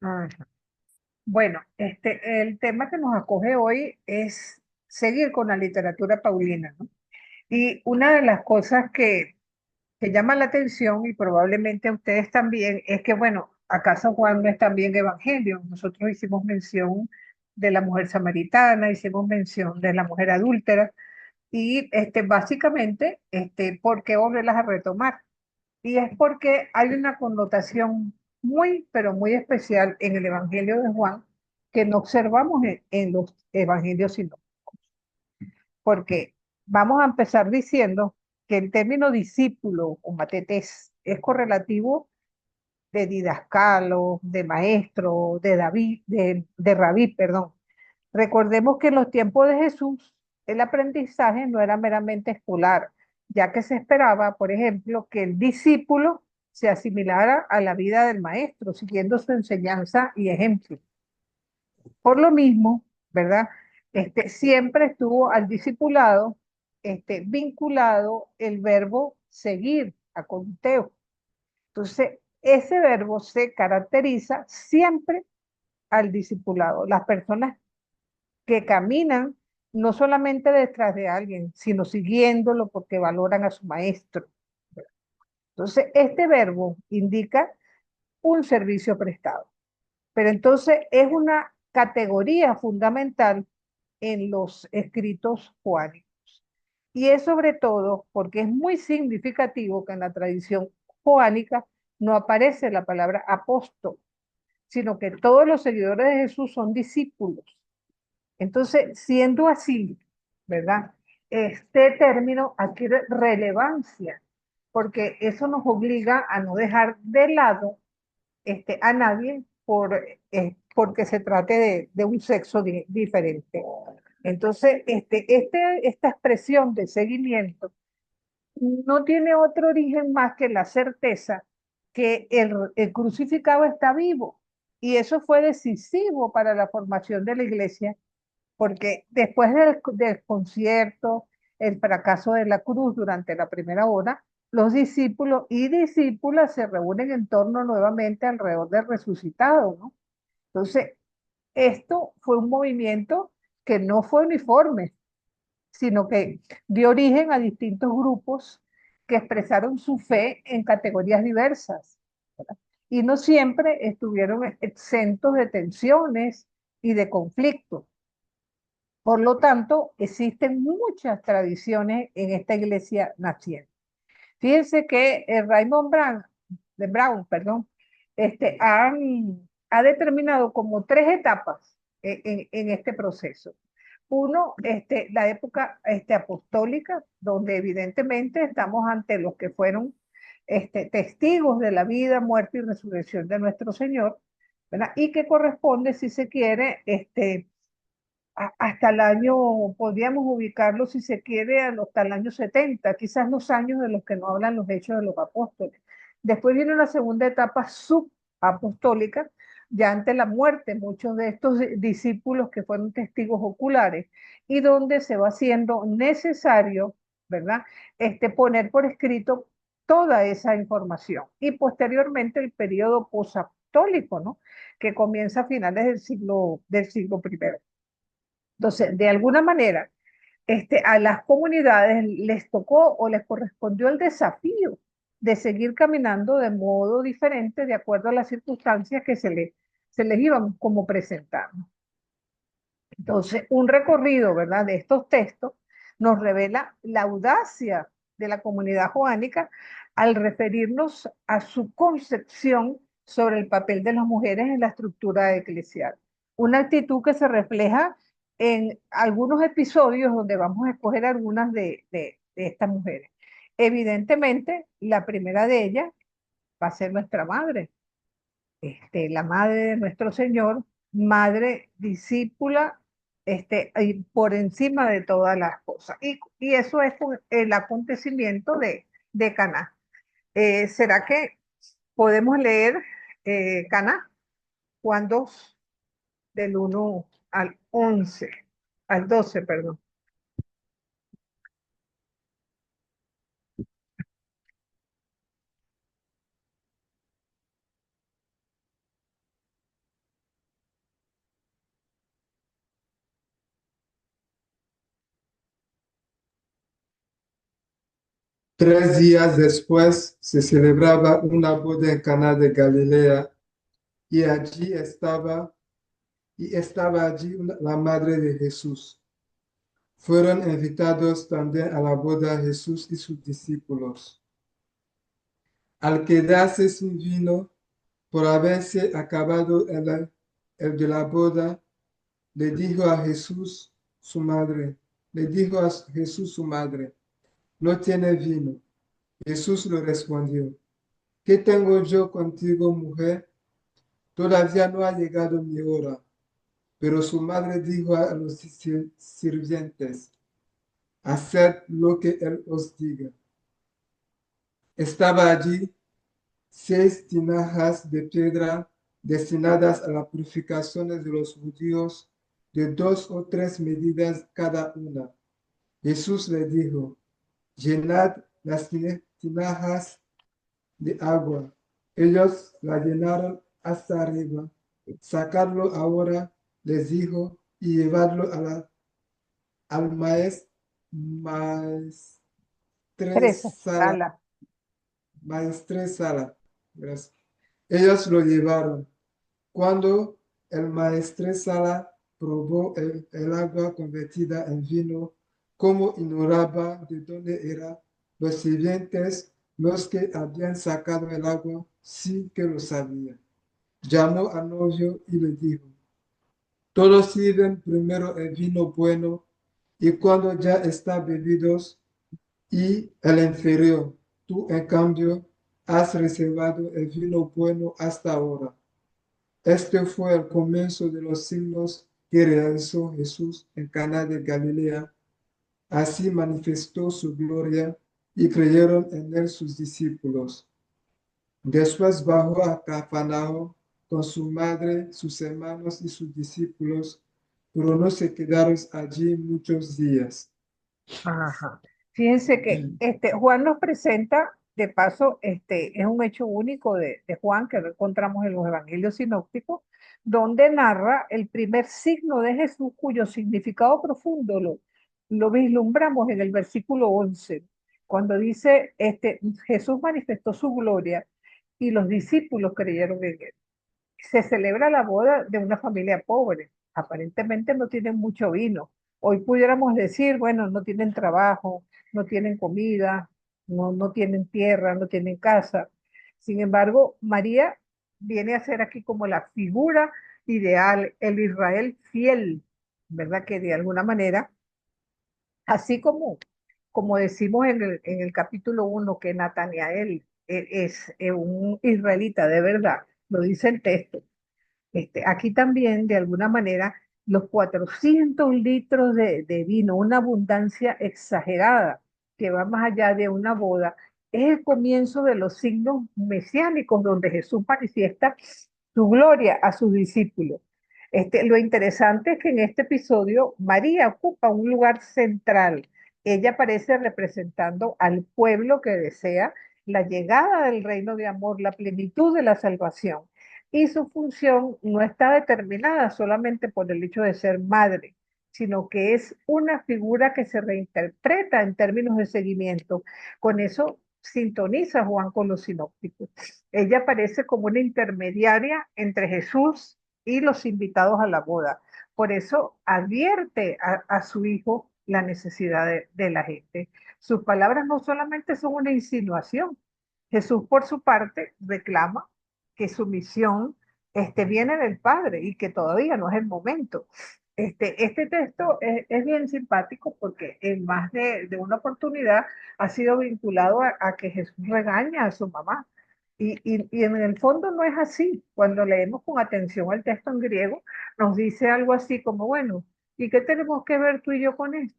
Ajá. Bueno, el tema que nos acoge hoy es seguir con la literatura paulina, ¿no? Y una de las cosas que llama la atención, y probablemente a ustedes también, es que, bueno, ¿acaso Juan no es también evangelio? Nosotros hicimos mención de la mujer samaritana, hicimos mención de la mujer adúltera, y básicamente, ¿por qué volverlas a retomar? Y es porque hay una connotación muy, pero muy especial en el Evangelio de Juan que no observamos en los evangelios sinópticos. Porque vamos a empezar diciendo que el término discípulo o matetés es correlativo de didascalo, de maestro, de David, de rabí, perdón. Recordemos que en los tiempos de Jesús el aprendizaje no era meramente escolar, ya que se esperaba, por ejemplo, que el discípulo se asimilara a la vida del maestro, siguiendo su enseñanza y ejemplo. Por lo mismo, ¿verdad? Siempre estuvo al discipulado vinculado el verbo seguir, a conteo. Entonces, ese verbo se caracteriza siempre al discipulado. Las personas que caminan no solamente detrás de alguien, sino siguiéndolo porque valoran a su maestro. Entonces, este verbo indica un servicio prestado, pero entonces es una categoría fundamental en los escritos joánicos. Y es sobre todo porque es muy significativo que en la tradición joánica no aparece la palabra apóstol, sino que todos los seguidores de Jesús son discípulos. Entonces, siendo así, ¿verdad? Este término adquiere relevancia, porque eso nos obliga a no dejar de lado a nadie porque se trate de un sexo diferente. Entonces, esta expresión de seguimiento no tiene otro origen más que la certeza que el crucificado está vivo. Y eso fue decisivo para la formación de la iglesia porque después del concierto, el fracaso de la cruz durante la primera hora, los discípulos y discípulas se reúnen en torno nuevamente alrededor del resucitado, ¿no? Entonces, esto fue un movimiento que no fue uniforme, sino que dio origen a distintos grupos que expresaron su fe en categorías diversas, ¿verdad? Y no siempre estuvieron exentos de tensiones y de conflictos. Por lo tanto, existen muchas tradiciones en esta iglesia naciente. Fíjense que Raymond Brown, perdón, ha determinado como tres etapas en este proceso. Uno, la época apostólica, donde evidentemente estamos ante los que fueron testigos de la vida, muerte y resurrección de nuestro Señor, ¿verdad? Y que corresponde, si se quiere, hasta el año, podríamos ubicarlo si se quiere hasta el año 70, quizás los años de los que no hablan los hechos de los apóstoles. Después viene una segunda etapa subapostólica, ya ante la muerte, muchos de estos discípulos que fueron testigos oculares, y donde se va haciendo necesario, ¿verdad? Poner por escrito toda esa información. Y posteriormente el periodo posapostólico, ¿no? Que comienza a finales del siglo primero. Entonces, de alguna manera, a las comunidades les tocó o les correspondió el desafío de seguir caminando de modo diferente de acuerdo a las circunstancias que se les iban como presentando. Entonces, un recorrido, ¿verdad?, de estos textos nos revela la audacia de la comunidad joánica al referirnos a su concepción sobre el papel de las mujeres en la estructura eclesial. Una actitud que se refleja en algunos episodios donde vamos a escoger algunas de estas mujeres. Evidentemente, la primera de ellas va a ser nuestra madre, la madre de nuestro Señor, madre discípula, y por encima de todas las cosas. Y eso es el acontecimiento de Caná. ¿Será que podemos leer Caná? Juan 2, del 1 al 11, al 12, perdón. 3 días después se celebraba una boda en Caná de Galilea y estaba allí la madre de Jesús. Fueron invitados también a la boda Jesús y sus discípulos. Al quedarse sin vino, por haberse acabado el de la boda, le dijo a Jesús su madre, le dijo a Jesús su madre, no tiene vino. Jesús le respondió, ¿qué tengo yo contigo, mujer? Todavía no ha llegado mi hora. Pero su madre dijo a los sirvientes, haced lo que él os diga. Estaba allí 6 tinajas de piedra destinadas a las purificaciones de los judíos, de 2 o 3 medidas cada una. Jesús le dijo, llenad las tinajas de agua. Ellos la llenaron hasta arriba. Sacadlo ahora, les dijo, y llevadlo al Teresa, maestresala. ala. Maestresala. Gracias. Ellos lo llevaron. Cuando el maestresala probó el agua convertida en vino, como ignoraba de dónde era, los sirvientes, los que habían sacado el agua, sí que lo sabían. Llamó al novio y le dijo, todos sirven primero el vino bueno y cuando ya está bebidos y el inferior, tú en cambio has reservado el vino bueno hasta ahora. Este fue el comienzo de los signos que realizó Jesús en Caná de Galilea. Así manifestó su gloria y creyeron en él sus discípulos. Después bajó a Cafarnaúm con su madre, sus hermanos y sus discípulos, pero no se quedaron allí muchos días. Ajá. Fíjense que Juan nos presenta, de paso, es un hecho único de Juan que no encontramos en los evangelios sinópticos, donde narra el primer signo de Jesús, cuyo significado profundo lo vislumbramos en el versículo 11, cuando dice, Jesús manifestó su gloria y los discípulos creyeron en él. Se celebra la boda de una familia pobre. Aparentemente no tienen mucho vino. Hoy pudiéramos decir, bueno, no tienen trabajo, no tienen comida, no tienen tierra, no tienen casa. Sin embargo, María viene a ser aquí como la figura ideal, el Israel fiel, ¿verdad? Que de alguna manera, así como decimos en el capítulo 1 que Natanael es un israelita de verdad, lo dice el texto. Aquí también, de alguna manera, los 400 litros de vino, una abundancia exagerada que va más allá de una boda, es el comienzo de los signos mesiánicos donde Jesús manifiesta su gloria a sus discípulos. Lo interesante es que en este episodio María ocupa un lugar central. Ella aparece representando al pueblo que desea la llegada del reino de amor, la plenitud de la salvación, y su función no está determinada solamente por el hecho de ser madre, sino que es una figura que se reinterpreta en términos de seguimiento. Con eso sintoniza Juan con los sinópticos. Ella aparece como una intermediaria entre Jesús y los invitados a la boda. Por eso advierte a su hijo la necesidad de la gente. Sus palabras no solamente son una insinuación. Jesús, por su parte, reclama que su misión viene del Padre y que todavía no es el momento. Este texto es bien simpático porque en más de una oportunidad ha sido vinculado a que Jesús regaña a su mamá. Y en el fondo no es así. Cuando leemos con atención el texto en griego, nos dice algo así como, bueno, ¿y qué tenemos que ver tú y yo con esto?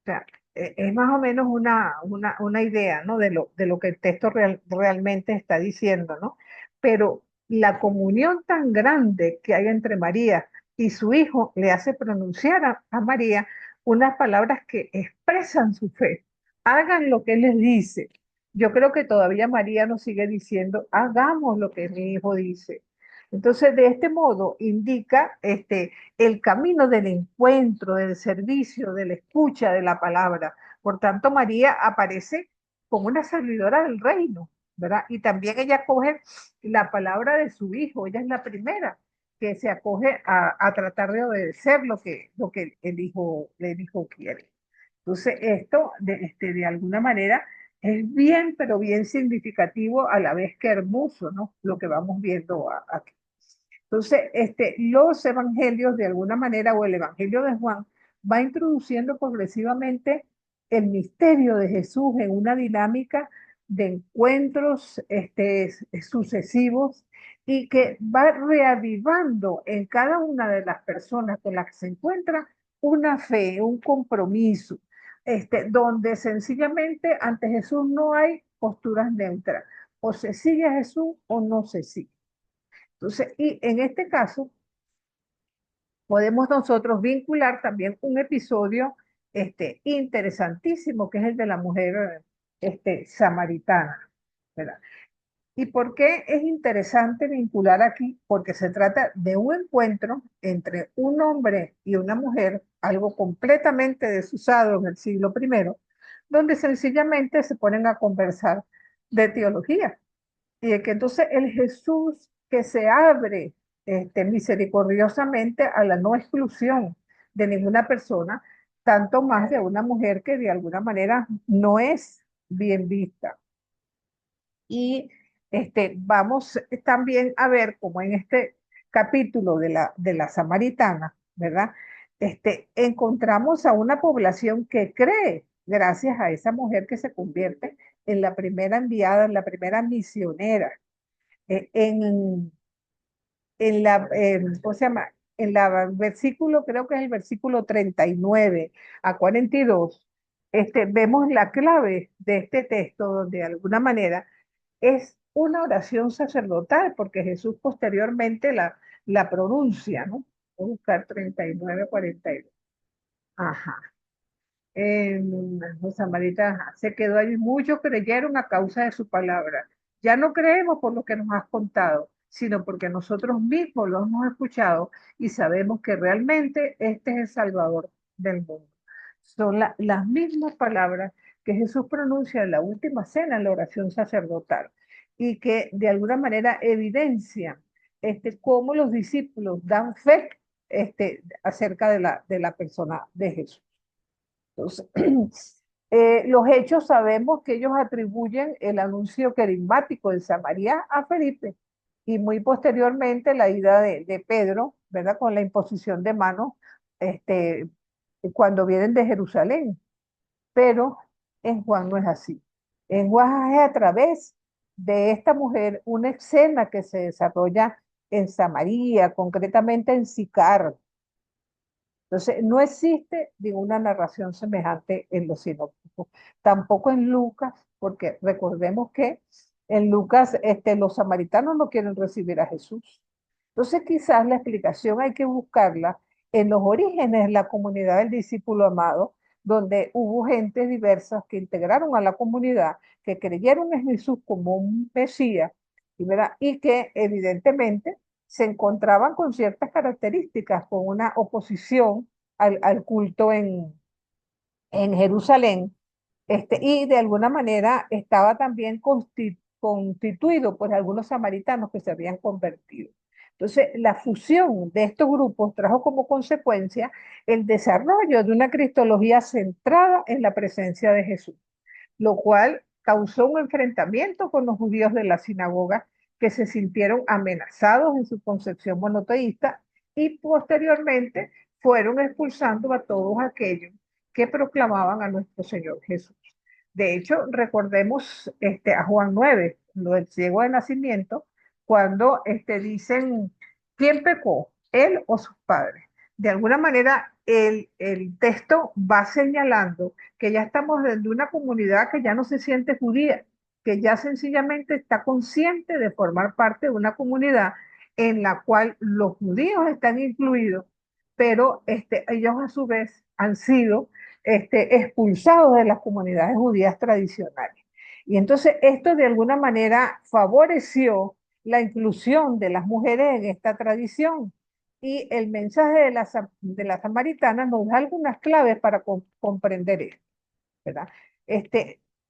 O sea, es más o menos una idea, ¿no? De lo que el texto realmente está diciendo, ¿no? Pero la comunión tan grande que hay entre María y su hijo le hace pronunciar a María unas palabras que expresan su fe. Hagan lo que él les dice. Yo creo que todavía María nos sigue diciendo, hagamos lo que mi hijo dice. Entonces, de este modo, indica el camino del encuentro, del servicio, de la escucha de la palabra. Por tanto, María aparece como una servidora del reino, ¿verdad? Y también ella coge la palabra de su hijo, ella es la primera que se acoge a tratar de obedecer lo que el hijo quiere. Entonces, esto de alguna manera es bien, pero bien significativo a la vez que hermoso, ¿no? Lo que vamos viendo aquí. Entonces, los evangelios, de alguna manera, o el evangelio de Juan, va introduciendo progresivamente el misterio de Jesús en una dinámica de encuentros sucesivos y que va reavivando en cada una de las personas con las que se encuentra una fe, un compromiso, donde sencillamente ante Jesús no hay posturas neutras. O se sigue a Jesús o no se sigue. Entonces, y en este caso, podemos nosotros vincular también un episodio interesantísimo, que es el de la mujer samaritana, ¿verdad? ¿Y por qué es interesante vincular aquí? Porque se trata de un encuentro entre un hombre y una mujer, algo completamente desusado en el siglo primero, donde sencillamente se ponen a conversar de teología. Y de que entonces el Jesús que se abre misericordiosamente a la no exclusión de ninguna persona, tanto más de una mujer que de alguna manera no es bien vista. Y vamos también a ver como en este capítulo de la Samaritana, ¿verdad? Encontramos a una población que cree, gracias a esa mujer que se convierte en la primera enviada, en la primera misionera en, ¿cómo se llama? En la versículo, creo que es el versículo 39 a 42, vemos la clave de este texto, donde de alguna manera es una oración sacerdotal, porque Jesús posteriormente la pronuncia, ¿no? Voy a buscar 39, 42. Ajá. Los samaritanos se quedó allí. Muchos creyeron a causa de su palabra. Ya no creemos por lo que nos has contado, sino porque nosotros mismos lo hemos escuchado y sabemos que realmente este es el Salvador del mundo. Son las mismas palabras que Jesús pronuncia en la última cena, en la oración sacerdotal, y que de alguna manera evidencian cómo los discípulos dan fe acerca de la persona de Jesús. Entonces, los hechos sabemos que ellos atribuyen el anuncio carismático de Samaria a Felipe y muy posteriormente la ida de Pedro, ¿verdad? Con la imposición de manos este, cuando vienen de Jerusalén. Pero en Juan no es así. En Juan es a través de esta mujer una escena que se desarrolla en Samaria, concretamente en Sicar. Entonces, no existe ninguna narración semejante en los sinópticos, tampoco en Lucas, porque recordemos que en Lucas los samaritanos no quieren recibir a Jesús. Entonces, quizás la explicación hay que buscarla en los orígenes de la comunidad del discípulo amado, donde hubo gente diversas que integraron a la comunidad, que creyeron en Jesús como un Mesías, ¿verdad? Y que evidentemente se encontraban con ciertas características, con una oposición al culto en Jerusalén, y de alguna manera estaba también constituido por algunos samaritanos que se habían convertido. Entonces, la fusión de estos grupos trajo como consecuencia el desarrollo de una cristología centrada en la presencia de Jesús, lo cual causó un enfrentamiento con los judíos de la sinagoga que se sintieron amenazados en su concepción monoteísta y posteriormente fueron expulsando a todos aquellos que proclamaban a nuestro Señor Jesús. De hecho, recordemos a Juan 9, lo del ciego de nacimiento, cuando dicen, ¿quién pecó? ¿Él o sus padres? De alguna manera, el texto va señalando que ya estamos de una comunidad que ya no se siente judía, que ya sencillamente está consciente de formar parte de una comunidad en la cual los judíos están incluidos, pero ellos a su vez han sido expulsados de las comunidades judías tradicionales. Y entonces esto de alguna manera favoreció la inclusión de las mujeres en esta tradición. Y el mensaje de la samaritana nos da algunas claves para comprender esto, ¿verdad?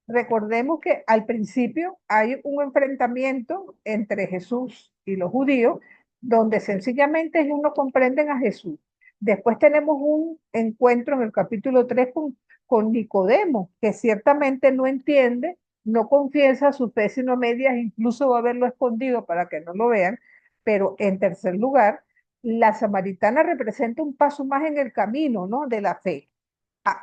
Recordemos que al principio hay un enfrentamiento entre Jesús y los judíos, donde sencillamente ellos no comprenden a Jesús. Después tenemos un encuentro en el capítulo 3 con Nicodemo, que ciertamente no entiende, no confiesa su fe sino medias, incluso va a haberlo escondido para que no lo vean. Pero en tercer lugar, la samaritana representa un paso más en el camino, ¿no? De la fe.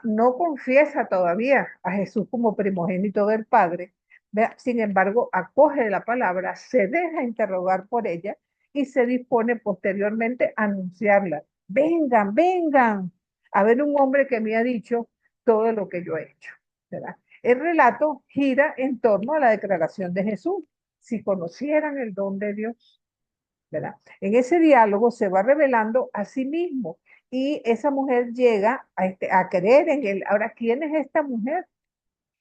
No confiesa todavía a Jesús como primogénito del Padre, ¿verdad? Sin embargo, acoge la palabra, se deja interrogar por ella y se dispone posteriormente a anunciarla. Vengan, vengan, a ver un hombre que me ha dicho todo lo que yo he hecho, ¿verdad? El relato gira en torno a la declaración de Jesús. Si conocieran el don de Dios, ¿verdad? En ese diálogo se va revelando a sí mismo y esa mujer llega a creer en él. Ahora, ¿quién es esta mujer?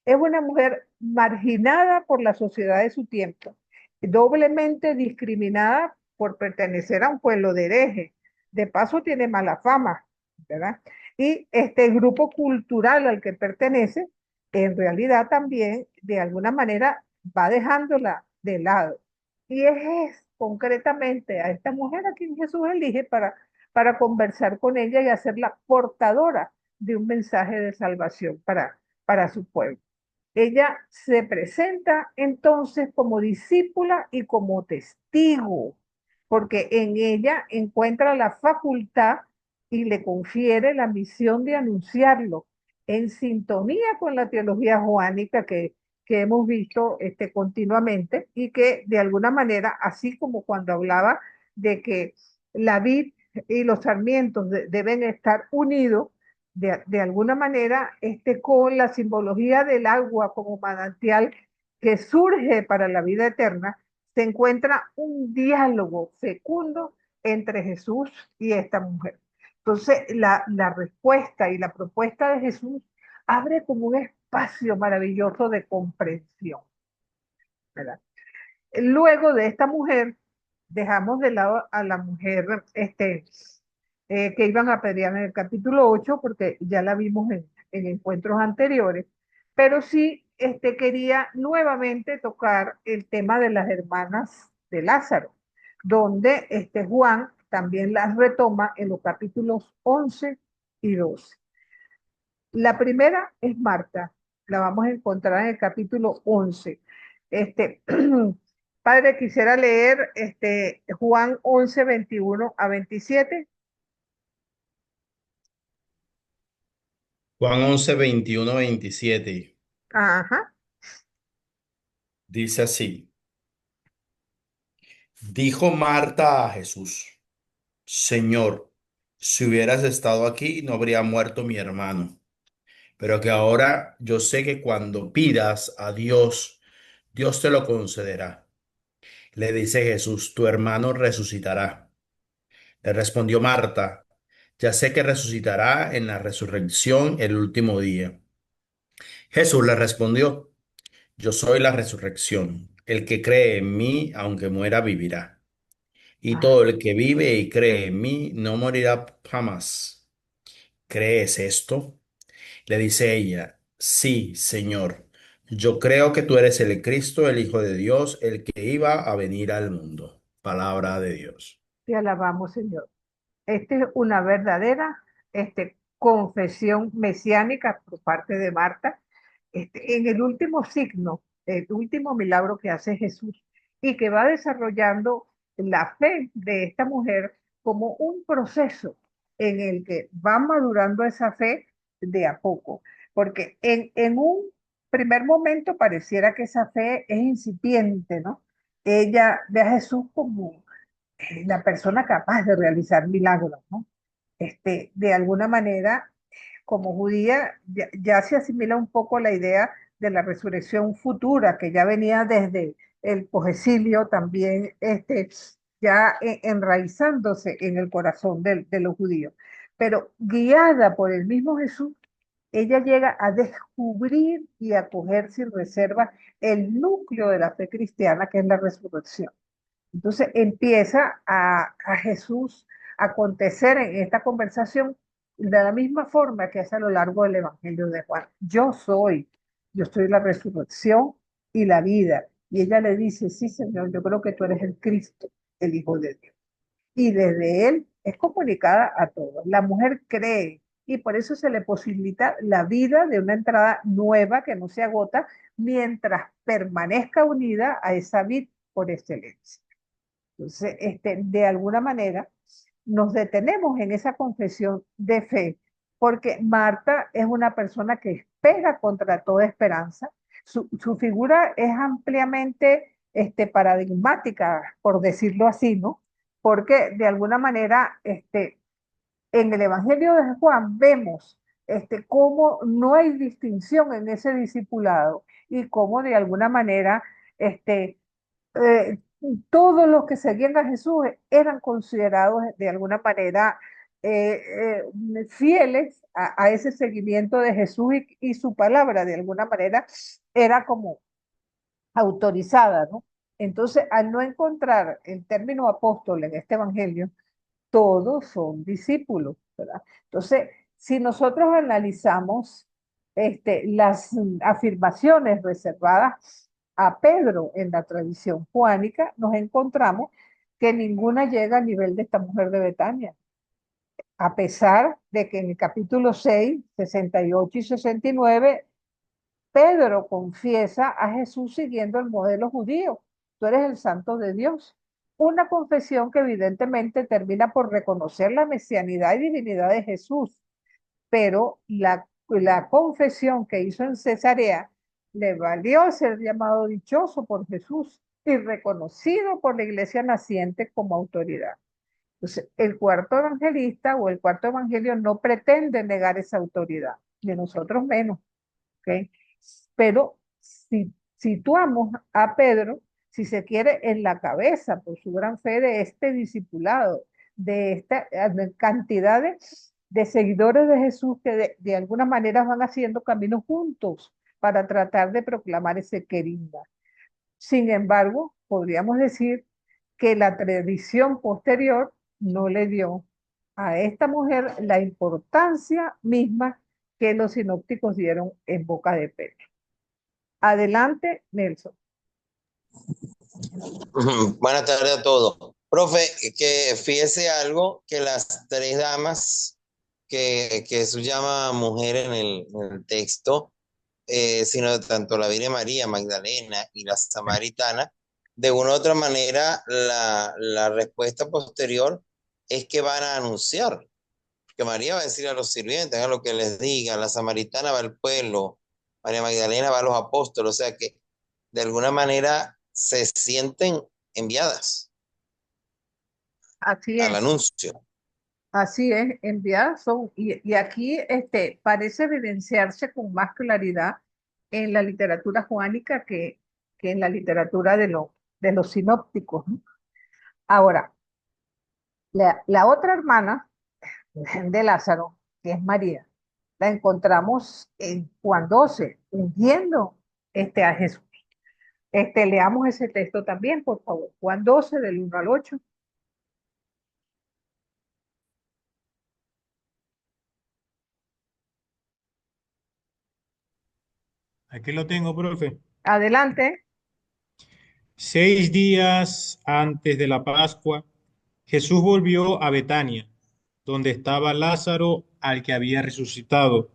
Es una mujer marginada por la sociedad de su tiempo, doblemente discriminada por pertenecer a un pueblo de herejes. De paso, tiene mala fama, ¿verdad? Y este grupo cultural al que pertenece, en realidad también, de alguna manera, va dejándola de lado. Y es concretamente a esta mujer a quien Jesús elige para conversar con ella y hacerla portadora de un mensaje de salvación para su pueblo. Ella se presenta entonces como discípula y como testigo, porque en ella encuentra la facultad y le confiere la misión de anunciarlo en sintonía con la teología joánica que hemos visto continuamente y que de alguna manera, así como cuando hablaba de que la vid y los sarmientos deben estar unidos, de alguna manera con la simbología del agua como manantial que surge para la vida eterna, se encuentra un diálogo fecundo entre Jesús y esta mujer. Entonces, la respuesta y la propuesta de Jesús abre como un espacio maravilloso de comprensión, ¿verdad? Luego de esta mujer, dejamos de lado a la mujer que iban a pelear en el capítulo 8 porque ya la vimos en encuentros anteriores, pero sí quería nuevamente tocar el tema de las hermanas de Lázaro, donde Juan también las retoma en los capítulos 11 y 12. La primera es Marta, la vamos a encontrar en el capítulo 11. Este, Padre, quisiera leer Juan 11 21 a 27. Juan 11 21 27 Ajá, dice así, dijo Marta a Jesús, Señor, si hubieras estado aquí no habría muerto mi hermano, pero que ahora yo sé que cuando pidas a Dios, Dios te lo concederá. Le dice Jesús, tu hermano resucitará. Le respondió Marta, ya sé que resucitará en la resurrección el último día. Jesús le respondió, yo soy la resurrección. El que cree en mí, aunque muera, vivirá. Y ah, todo el que vive y cree en mí, no morirá jamás. ¿Crees esto? Le dice ella, sí, Señor. Yo creo que tú eres el Cristo, el Hijo de Dios, el que iba a venir al mundo. Palabra de Dios. te alabamos, Señor. Esta es una verdadera confesión mesiánica por parte de Marta, en el último signo, el último milagro que hace Jesús y que va desarrollando la fe de esta mujer como un proceso en el que va madurando esa fe de a poco, porque en un primer momento pareciera que esa fe es incipiente, ¿no? Ella ve a Jesús como la persona capaz de realizar milagros, ¿no? De alguna manera, como judía, ya se asimila un poco la idea de la resurrección futura, que ya venía desde el pogesilio también, ya enraizándose en el corazón de los judíos. Pero guiada por el mismo Jesús, ella llega a descubrir y a coger sin reserva el núcleo de la fe cristiana, que es la resurrección. Entonces empieza a Jesús a acontecer en esta conversación de la misma forma que hace a lo largo del Evangelio de Juan. yo soy la resurrección y la vida. Y ella le dice, sí, Señor, yo creo que tú eres el Cristo, el Hijo de Dios. Y desde él es comunicada a todos. La mujer cree y por eso se le posibilita la vida de una entrada nueva que no se agota mientras permanezca unida a esa vid por excelencia. Entonces, de alguna manera, nos detenemos en esa confesión de fe, porque Marta es una persona que espera contra toda esperanza. Su figura es ampliamente paradigmática, por decirlo así, ¿no? Porque de alguna manera, en el Evangelio de Juan vemos cómo no hay distinción en ese discipulado y cómo de alguna manera este, eh, todos los que seguían a Jesús eran considerados de alguna manera fieles a ese seguimiento de Jesús y su palabra de alguna manera era como autorizada, ¿no? Entonces, al no encontrar el término apóstol en este evangelio, todos son discípulos, ¿verdad? Entonces, si nosotros analizamos las afirmaciones reservadas a Pedro en la tradición juánica, nos encontramos que ninguna llega al nivel de esta mujer de Betania, a pesar de que en el capítulo 6, 68 y 69, Pedro confiesa a Jesús siguiendo el modelo judío. Tú eres el santo de Dios. Una confesión que evidentemente termina por reconocer la mesianidad y divinidad de Jesús, pero la confesión que hizo en Cesarea le valió ser llamado dichoso por Jesús y reconocido por la iglesia naciente como autoridad. Entonces, el cuarto evangelista o el cuarto evangelio no pretende negar esa autoridad, de nosotros menos. ¿Ok? Pero si situamos a Pedro, si se quiere, en la cabeza por su gran fe de este discipulado, de esta cantidad de seguidores de Jesús que de alguna manera van haciendo caminos juntos para tratar de proclamar ese querigma. Sin embargo, podríamos decir que la tradición posterior no le dio a esta mujer la importancia misma que los sinópticos dieron en boca de Pedro. Adelante, Nelson. Buenas tardes a todos. Profe, que fíjese algo que las tres damas que Jesús llama mujer en el texto, sino tanto la Virgen María, Magdalena y la Samaritana, de una u otra manera la respuesta posterior es que van a anunciar, que María va a decir a los sirvientes, hagan lo que les diga, la Samaritana va al pueblo, María Magdalena va a los apóstoles, o sea que de alguna manera se sienten enviadas Así al es, anuncio. así es, enviadas son, y aquí parece evidenciarse con más claridad en la literatura juánica que en la literatura de los sinópticos, ¿no? Ahora, la otra hermana de Lázaro, que es María, la encontramos en Juan 12, ungiendo a Jesús. Leamos ese texto también, por favor. Juan 12, del 1 al 8. Aquí lo tengo, profe. Adelante. 6 días antes de la Pascua, Jesús volvió a Betania, donde estaba Lázaro, al que había resucitado.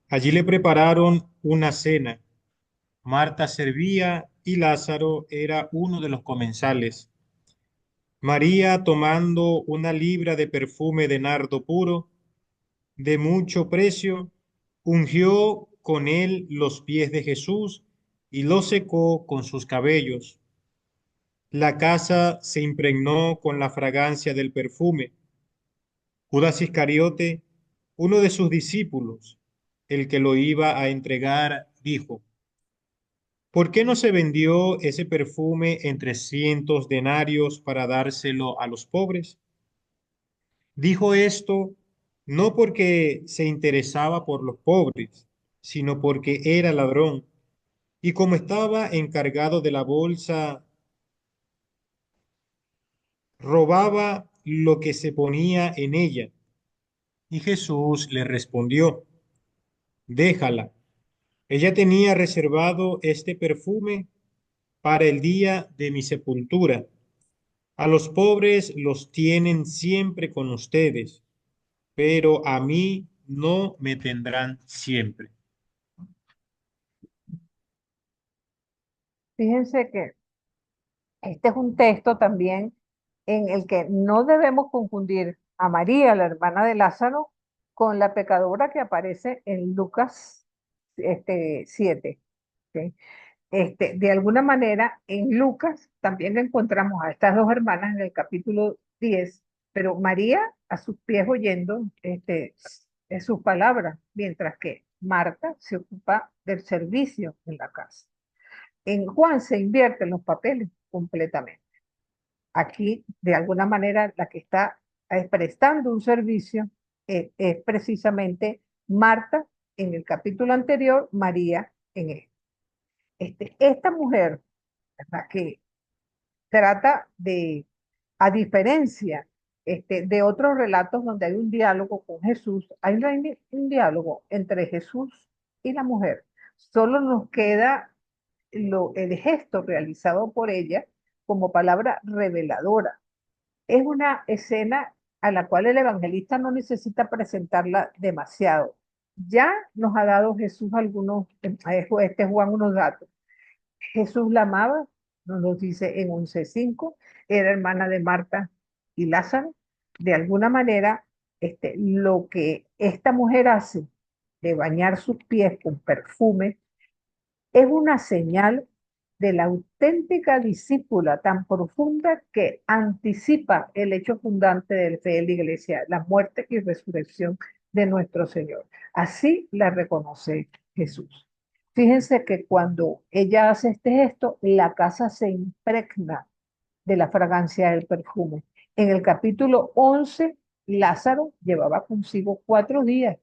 Allí le prepararon una cena. Marta servía y Lázaro era uno de los comensales. María, tomando una libra de perfume de nardo puro, de mucho precio, ungió con él los pies de Jesús y los secó con sus cabellos. La casa se impregnó con la fragancia del perfume. Judas Iscariote, uno de sus discípulos, el que lo iba a entregar, dijo: ¿Por qué no se vendió ese perfume en 300 denarios para dárselo a los pobres? Dijo esto no porque se interesaba por los pobres, sino porque era ladrón, y como estaba encargado de la bolsa, robaba lo que se ponía en ella. Y Jesús le respondió: déjala, Ella tenía reservado este perfume para el día de mi sepultura. A los pobres los tienen siempre con ustedes, pero a mí no me tendrán siempre. Fíjense que este es un texto también en el que no debemos confundir a María, la hermana de Lázaro, con la pecadora que aparece en Lucas 7. ¿Ok? De alguna manera, en Lucas también encontramos a estas dos hermanas en el capítulo 10, pero María a sus pies oyendo sus palabras, mientras que Marta se ocupa del servicio en la casa. En Juan se invierten los papeles completamente. Aquí, de alguna manera, la que está prestando un servicio es precisamente Marta en el capítulo anterior, María en este. Esta mujer, ¿verdad? Que trata de, a diferencia de otros relatos donde hay un diálogo con Jesús, hay un diálogo entre Jesús y la mujer. Solo nos queda el gesto realizado por ella como palabra reveladora. Es una escena a la cual el evangelista no necesita presentarla demasiado. Ya nos ha dado Jesús algunos, Juan unos datos. Jesús la amaba, nos lo dice en 11:5, era hermana de Marta y Lázaro. De alguna manera, lo que esta mujer hace de bañar sus pies con perfume es una señal de la auténtica discípula tan profunda que anticipa el hecho fundante de la fe de la iglesia, la muerte y resurrección de nuestro Señor. Así la reconoce Jesús. Fíjense que cuando ella hace este gesto, la casa se impregna de la fragancia del perfume. En el capítulo 11, Lázaro llevaba consigo 4 días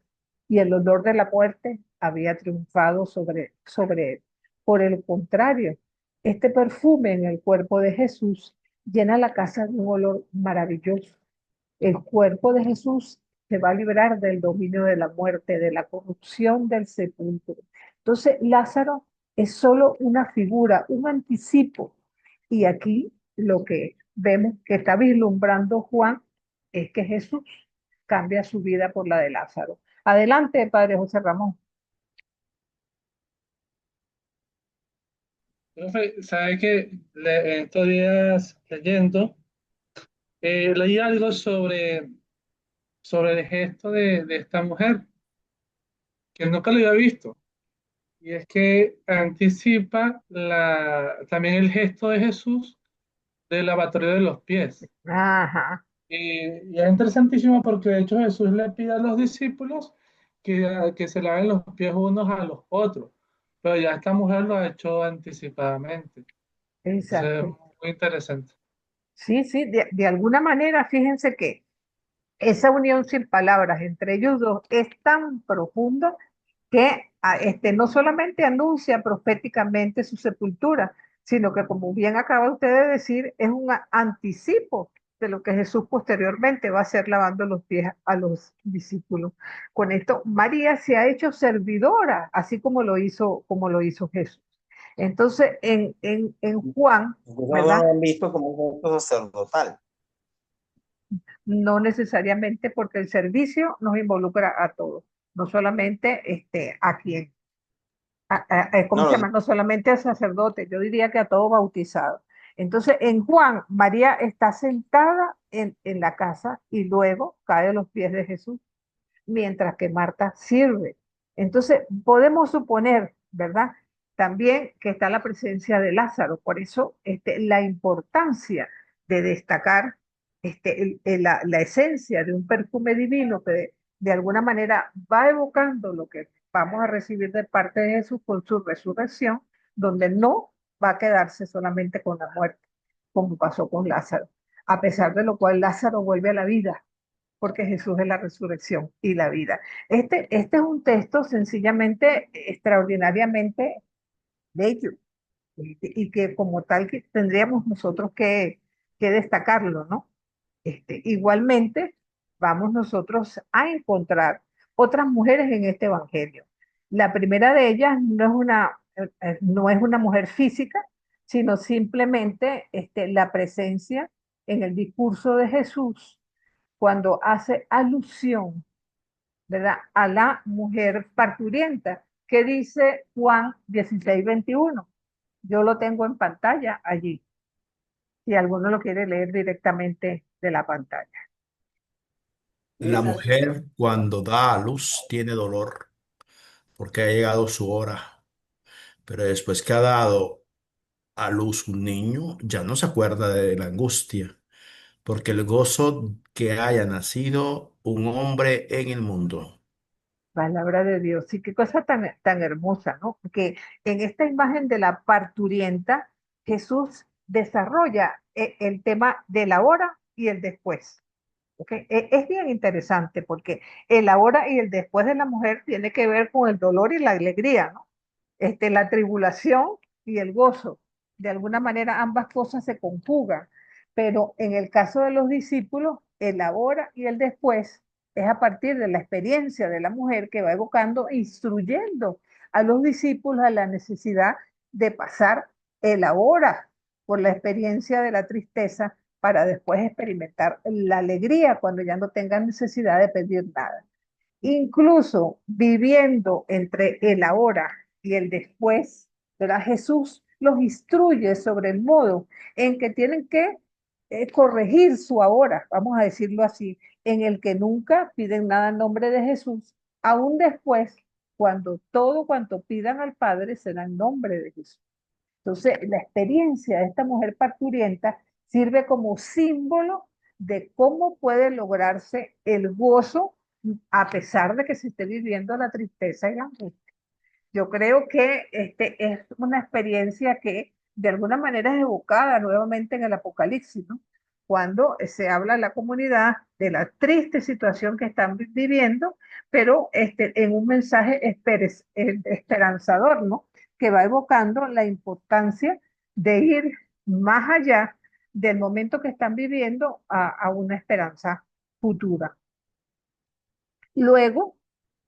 y el olor de la muerte había triunfado sobre él. Por el contrario, este perfume en el cuerpo de Jesús llena la casa de un olor maravilloso. El cuerpo de Jesús se va a librar del dominio de la muerte, de la corrupción del sepulcro. Entonces, Lázaro es solo una figura, un anticipo. Y aquí lo que vemos que está vislumbrando Juan es que Jesús cambia su vida por la de Lázaro. Adelante, Padre José Ramón. Profe, ¿sabe que en estos días leyendo, leí algo sobre el gesto de esta mujer, que nunca lo había visto? Y es que anticipa también el gesto de Jesús del lavatorio de los pies. Ajá, Y es interesantísimo porque de hecho Jesús le pide a los discípulos que se laven los pies unos a los otros, pero ya esta mujer lo ha hecho anticipadamente. Entonces es exacto. muy interesante. Sí, sí, de alguna manera, fíjense que esa unión sin palabras entre ellos dos es tan profunda que no solamente anuncia proféticamente su sepultura, sino que, como bien acaba usted de decir, es un anticipo de lo que Jesús posteriormente va a hacer lavando los pies a los discípulos. Con esto, María se ha hecho servidora, así como lo hizo Jesús. Entonces, en Juan, Incluso no ¿verdad? lo han visto como un gesto sacerdotal. No necesariamente porque el servicio nos involucra a todos, no solamente a quien, ¿cómo No, se no, llama? No solamente al sacerdote, yo diría que a todo bautizado. Entonces, en Juan, María está sentada en la casa y luego cae a los pies de Jesús, mientras que Marta sirve. Entonces, podemos suponer, ¿verdad? También que está la presencia de Lázaro. Por eso, la importancia de destacar la esencia de un perfume divino que de alguna manera va evocando lo que vamos a recibir de parte de Jesús con su resurrección, donde no va a quedarse solamente con la muerte, como pasó con Lázaro. A pesar de lo cual Lázaro vuelve a la vida, porque Jesús es la resurrección y la vida. Este es un texto sencillamente, extraordinariamente bello, y que como tal que tendríamos nosotros que destacarlo, ¿no? Igualmente, vamos nosotros a encontrar otras mujeres en este evangelio. La primera de ellas no es una mujer física, sino simplemente la presencia en el discurso de Jesús cuando hace alusión, ¿verdad?, a la mujer parturienta, que dice Juan 16:21. Yo lo tengo en pantalla allí, si alguno lo quiere leer directamente de la pantalla. La mujer cuando da a luz tiene dolor porque ha llegado su hora, pero después que ha dado a luz un niño, ya no se acuerda de la angustia, porque el gozo que haya nacido un hombre en el mundo. Palabra de Dios. Y qué cosa tan hermosa, ¿no? Porque en esta imagen de la parturienta, Jesús desarrolla el tema del ahora y el después. ¿Ok? Es bien interesante porque el ahora y el después de la mujer tiene que ver con el dolor y la alegría, ¿no? La tribulación y el gozo. De alguna manera ambas cosas se conjugan, pero en el caso de los discípulos, el ahora y el después es a partir de la experiencia de la mujer que va evocando, instruyendo a los discípulos a la necesidad de pasar el ahora por la experiencia de la tristeza para después experimentar la alegría cuando ya no tengan necesidad de pedir nada. Incluso viviendo entre el ahora y el después, ¿verdad? Jesús los instruye sobre el modo en que tienen que corregir su ahora, vamos a decirlo así, en el que nunca piden nada en nombre de Jesús, aún después, cuando todo cuanto pidan al Padre será en nombre de Jesús. Entonces, la experiencia de esta mujer parturienta sirve como símbolo de cómo puede lograrse el gozo a pesar de que se esté viviendo la tristeza y la angustia. Yo creo que es una experiencia que de alguna manera es evocada nuevamente en el Apocalipsis, ¿no? Cuando se habla a la comunidad de la triste situación que están viviendo, pero en un mensaje esperanzador, ¿no? Que va evocando la importancia de ir más allá del momento que están viviendo a una esperanza futura. Luego,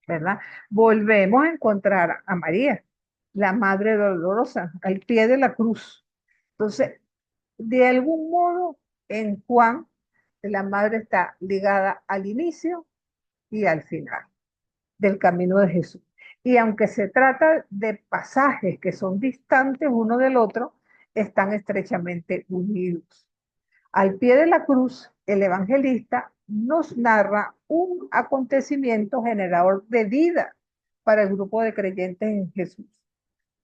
¿verdad? Volvemos a encontrar a María, la Madre Dolorosa, al pie de la cruz. Entonces, de algún modo, en Juan, la Madre está ligada al inicio y al final del camino de Jesús. Y aunque se trata de pasajes que son distantes uno del otro, están estrechamente unidos. Al pie de la cruz, el evangelista nos narra un acontecimiento generador de vida para el grupo de creyentes en Jesús.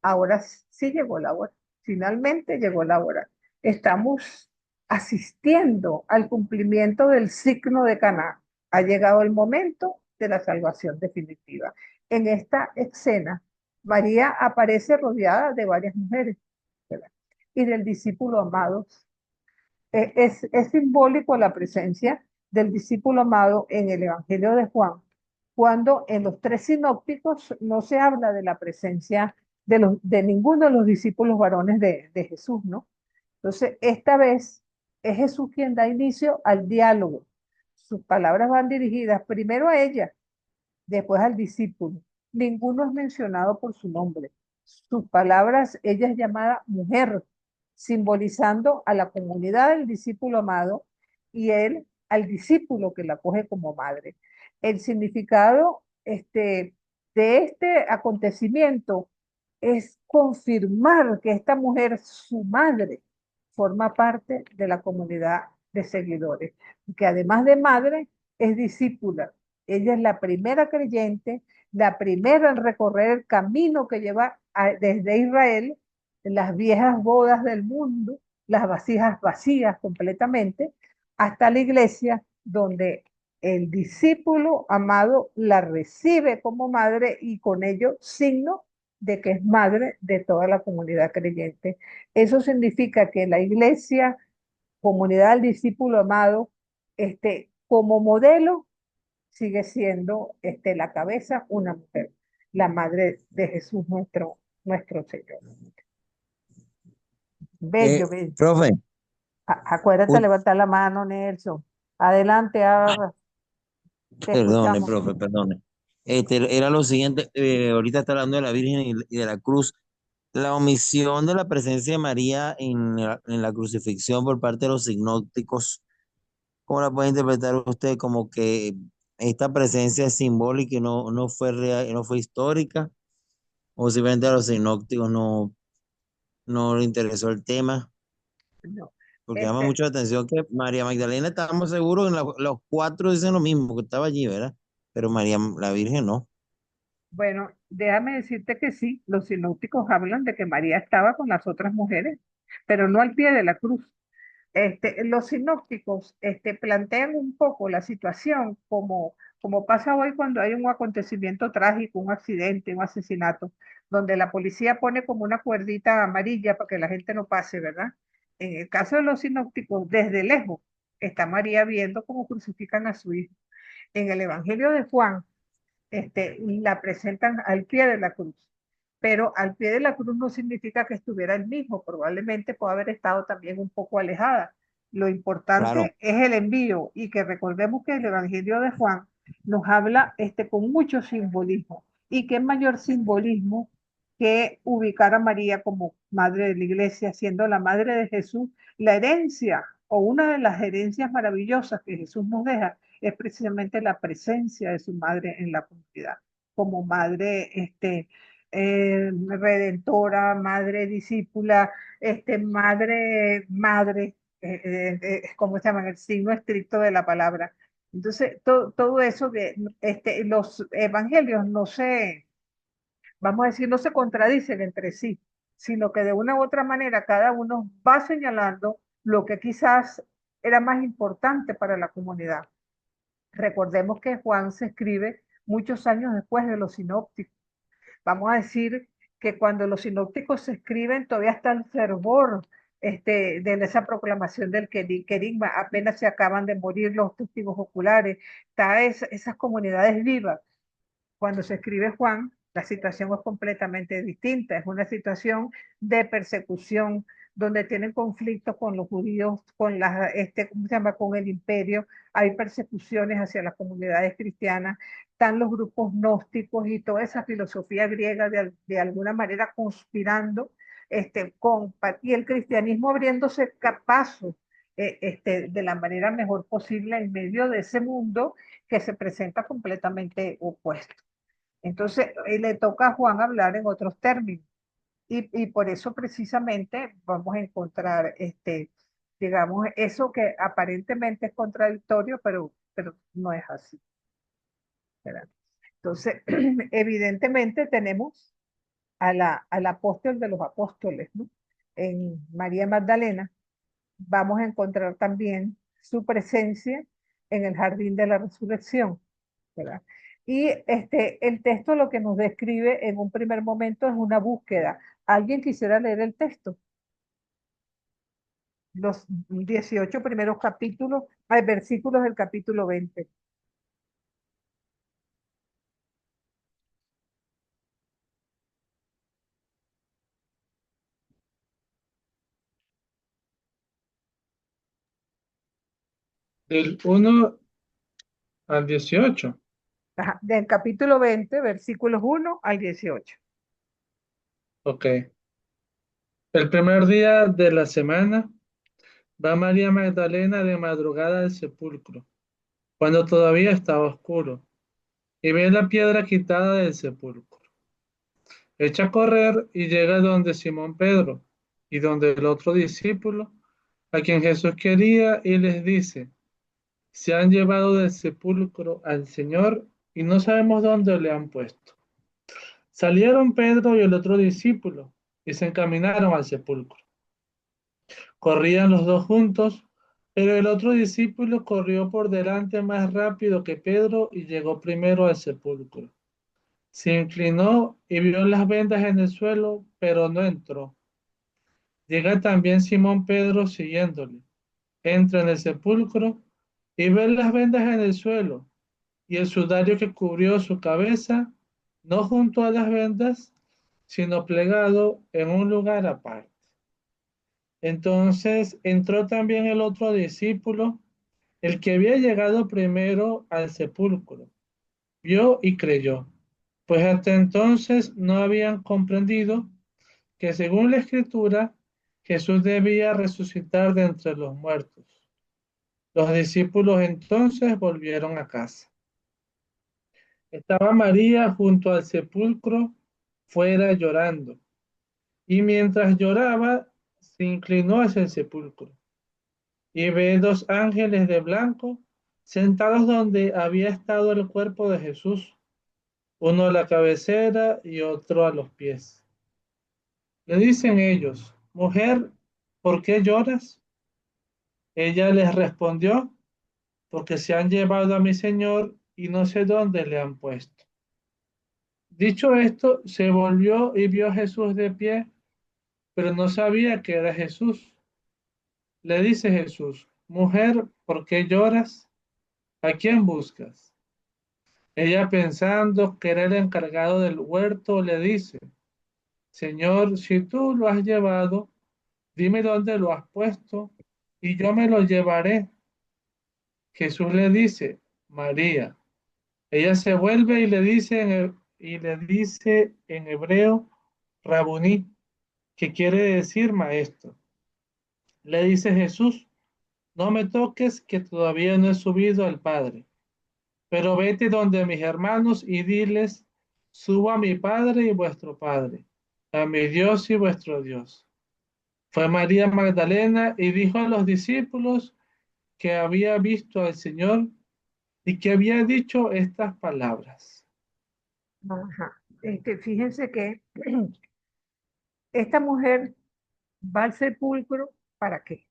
Ahora sí llegó la hora, finalmente llegó la hora. Estamos asistiendo al cumplimiento del signo de Caná. Ha llegado el momento de la salvación definitiva. En esta escena, María aparece rodeada de varias mujeres, ¿verdad?, y del discípulo amado. Es simbólico la presencia del discípulo amado en el Evangelio de Juan, cuando en los tres sinópticos no se habla de la presencia de ninguno de los discípulos varones de Jesús, ¿no? Entonces, esta vez es Jesús quien da inicio al diálogo. Sus palabras van dirigidas primero a ella, después al discípulo. Ninguno es mencionado por su nombre. Sus palabras, ella es llamada mujer, simbolizando a la comunidad del discípulo amado y él al discípulo que la coge como madre. El significado de este acontecimiento es confirmar que esta mujer, su madre, forma parte de la comunidad de seguidores, que además de madre es discípula. Ella es la primera creyente, la primera en recorrer el camino que lleva desde Israel, las viejas bodas del mundo, las vasijas vacías completamente, hasta la iglesia donde el discípulo amado la recibe como madre y con ello signo de que es madre de toda la comunidad creyente. Eso significa que la iglesia, comunidad del discípulo amado, como modelo, sigue siendo la cabeza una mujer, la madre de Jesús nuestro Señor. Bello, bello. Profe, Acuérdate de u- levantar la mano, Nelson. Adelante, ahora te perdone, escuchamos. profe, perdone. Era lo siguiente, ahorita está hablando de la Virgen y de la cruz. La omisión de la presencia de María en la crucifixión por parte de los sinópticos, ¿cómo la puede interpretar usted? Como que esta presencia es simbólica y no fue real, no fue histórica, o simplemente a los sinópticos no le interesó el tema, No. porque llama Este, mucho la atención que María Magdalena, estábamos seguros, los cuatro dicen lo mismo, que estaba allí, ¿verdad? Pero María, la Virgen no. bueno, déjame decirte que sí, los sinópticos hablan de que María estaba con las otras mujeres, pero no al pie de la cruz. Los sinópticos plantean un poco la situación como pasa hoy cuando hay un acontecimiento trágico, un accidente, un asesinato, donde la policía pone como una cuerdita amarilla para que la gente no pase, ¿verdad? En el caso de los sinópticos, desde lejos está María viendo cómo crucifican a su hijo. En el Evangelio de Juan, la presentan al pie de la cruz. Pero al pie de la cruz no significa que estuviera el mismo, probablemente puede haber estado también un poco alejada. Lo Claro, importante es el envío y que recordemos que el Evangelio de Juan nos habla con mucho simbolismo. ¿Y qué mayor simbolismo que ubicar a María como madre de la iglesia, siendo la madre de Jesús, la herencia o una de las herencias maravillosas que Jesús nos deja es precisamente la presencia de su madre en la comunidad, como madre redentora, madre discípula, madre, ¿cómo se llama? El signo estricto de la palabra. Entonces, todo eso de los evangelios no se, vamos a decir, no se contradicen entre sí, sino que de una u otra manera cada uno va señalando lo que quizás era más importante para la comunidad. Recordemos que Juan se escribe muchos años después de los sinópticos. Vamos a decir que cuando los sinópticos se escriben todavía está el fervor de esa proclamación del querigma, apenas se acaban de morir los testigos oculares, está esas comunidades vivas. Cuando se escribe Juan, la situación es completamente distinta. Es una situación de persecución donde tienen conflictos con los judíos, ¿cómo se llama? Con el imperio. Hay persecuciones hacia las comunidades cristianas. Están los grupos gnósticos y toda esa filosofía griega de alguna manera conspirando y el cristianismo abriéndose paso de la manera mejor posible en medio de ese mundo que se presenta completamente opuesto. Entonces, le toca a Juan hablar en otros términos. Y por eso precisamente vamos a encontrar, digamos, eso que aparentemente es contradictorio, pero no es así, ¿verdad? Entonces, evidentemente tenemos al apóstol de los apóstoles, ¿no? En María Magdalena vamos a encontrar también su presencia en el jardín de la resurrección, ¿verdad? Y el texto lo que nos describe en un primer momento es una búsqueda. ¿Alguien quisiera leer el texto? Los 18 primeros capítulos, hay versículos del capítulo 20. Del 1 al 18. Ajá, del capítulo 20, versículos 1 al 18. Ok. El primer día de la semana va María Magdalena de madrugada al sepulcro, cuando todavía estaba oscuro, y ve la piedra quitada del sepulcro. Echa a correr y llega donde Simón Pedro y donde el otro discípulo, a quien Jesús quería, y les dice: se han llevado del sepulcro al Señor y no sabemos dónde le han puesto. Salieron Pedro y el otro discípulo y se encaminaron al sepulcro. Corrían los dos juntos, pero el otro discípulo corrió por delante más rápido que Pedro y llegó primero al sepulcro. Se inclinó y vio las vendas en el suelo, pero no entró. Llega también Simón Pedro siguiéndole. Entra en el sepulcro y ve las vendas en el suelo y el sudario que cubrió su cabeza, no junto a las vendas, sino plegado en un lugar aparte. Entonces entró también el otro discípulo, el que había llegado primero al sepulcro, vio y creyó, pues hasta entonces no habían comprendido que según la Escritura, Jesús debía resucitar de entre los muertos. Los discípulos entonces volvieron a casa. Estaba María junto al sepulcro, fuera llorando, y mientras lloraba, se inclinó hacia el sepulcro y ve dos ángeles de blanco sentados donde había estado el cuerpo de Jesús, uno a la cabecera y otro a los pies. Le dicen ellos, mujer, ¿por qué lloras? Ella les respondió, porque se han llevado a mi señor y no sé dónde le han puesto. Dicho esto, se volvió y vio a Jesús de pie, pero no sabía que era Jesús. Le dice Jesús, mujer, ¿por qué lloras? ¿A quién buscas? Ella pensando que era el encargado del huerto, le dice, Señor, si tú lo has llevado, dime dónde lo has puesto y yo me lo llevaré. Jesús le dice, María. Ella se vuelve y le dice en hebreo, Rabuní, que quiere decir maestro. Le dice Jesús, no me toques que todavía no he subido al Padre, pero vete donde mis hermanos y diles, subo a mi Padre y vuestro Padre, a mi Dios y vuestro Dios. Fue María Magdalena y dijo a los discípulos que había visto al Señor y que había dicho estas palabras. Ajá. Fíjense que esta mujer va al sepulcro, ¿para qué?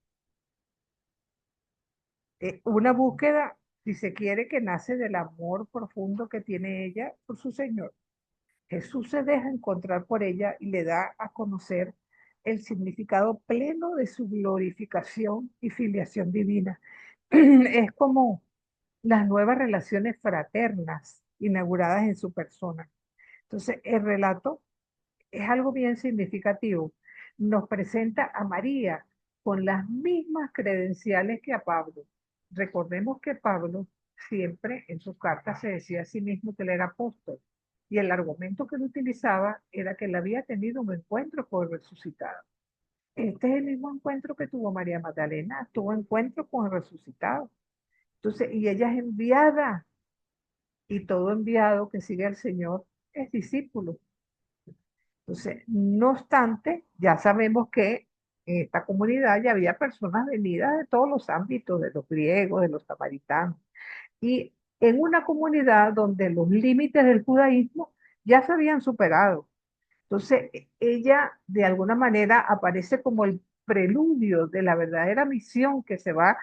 Una búsqueda, si se quiere, que nace del amor profundo que tiene ella por su Señor. Jesús se deja encontrar por ella y le da a conocer el significado pleno de su glorificación y filiación divina. Es como las nuevas relaciones fraternas inauguradas en su persona. Entonces, el relato es algo bien significativo. Nos presenta a María con las mismas credenciales que a Pablo. Recordemos que Pablo siempre en sus cartas se decía a sí mismo que él era apóstol. Y el argumento que él utilizaba era que él había tenido un encuentro con el resucitado. Este es el mismo encuentro que tuvo María Magdalena, tuvo encuentro con el resucitado. Entonces, y ella es enviada, y todo enviado que sigue al Señor es discípulo. Entonces, no obstante, ya sabemos que en esta comunidad ya había personas venidas de todos los ámbitos, de los griegos, de los samaritanos, y en una comunidad donde los límites del judaísmo ya se habían superado. Entonces, ella de alguna manera aparece como el preludio de la verdadera misión que se va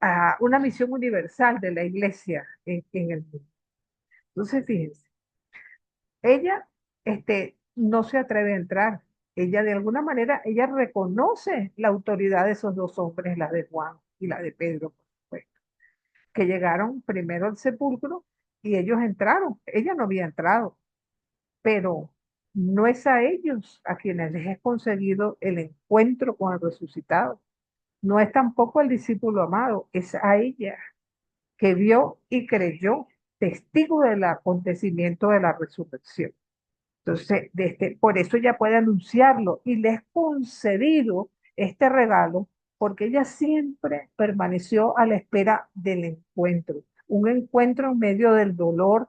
a una misión universal de la iglesia en el mundo. Entonces, fíjense. Ella no se atreve a entrar. Ella de alguna manera, ella reconoce la autoridad de esos dos hombres, la de Juan y la de Pedro, por supuesto, que llegaron primero al sepulcro y ellos entraron. Ella no había entrado, pero no es a ellos a quienes les es concedido el encuentro con el resucitado. No es tampoco al discípulo amado, es a ella que vio y creyó, testigo del acontecimiento de la resurrección. Entonces, por eso ella puede anunciarlo y le es concedido este regalo porque ella siempre permaneció a la espera del encuentro, un encuentro en medio del dolor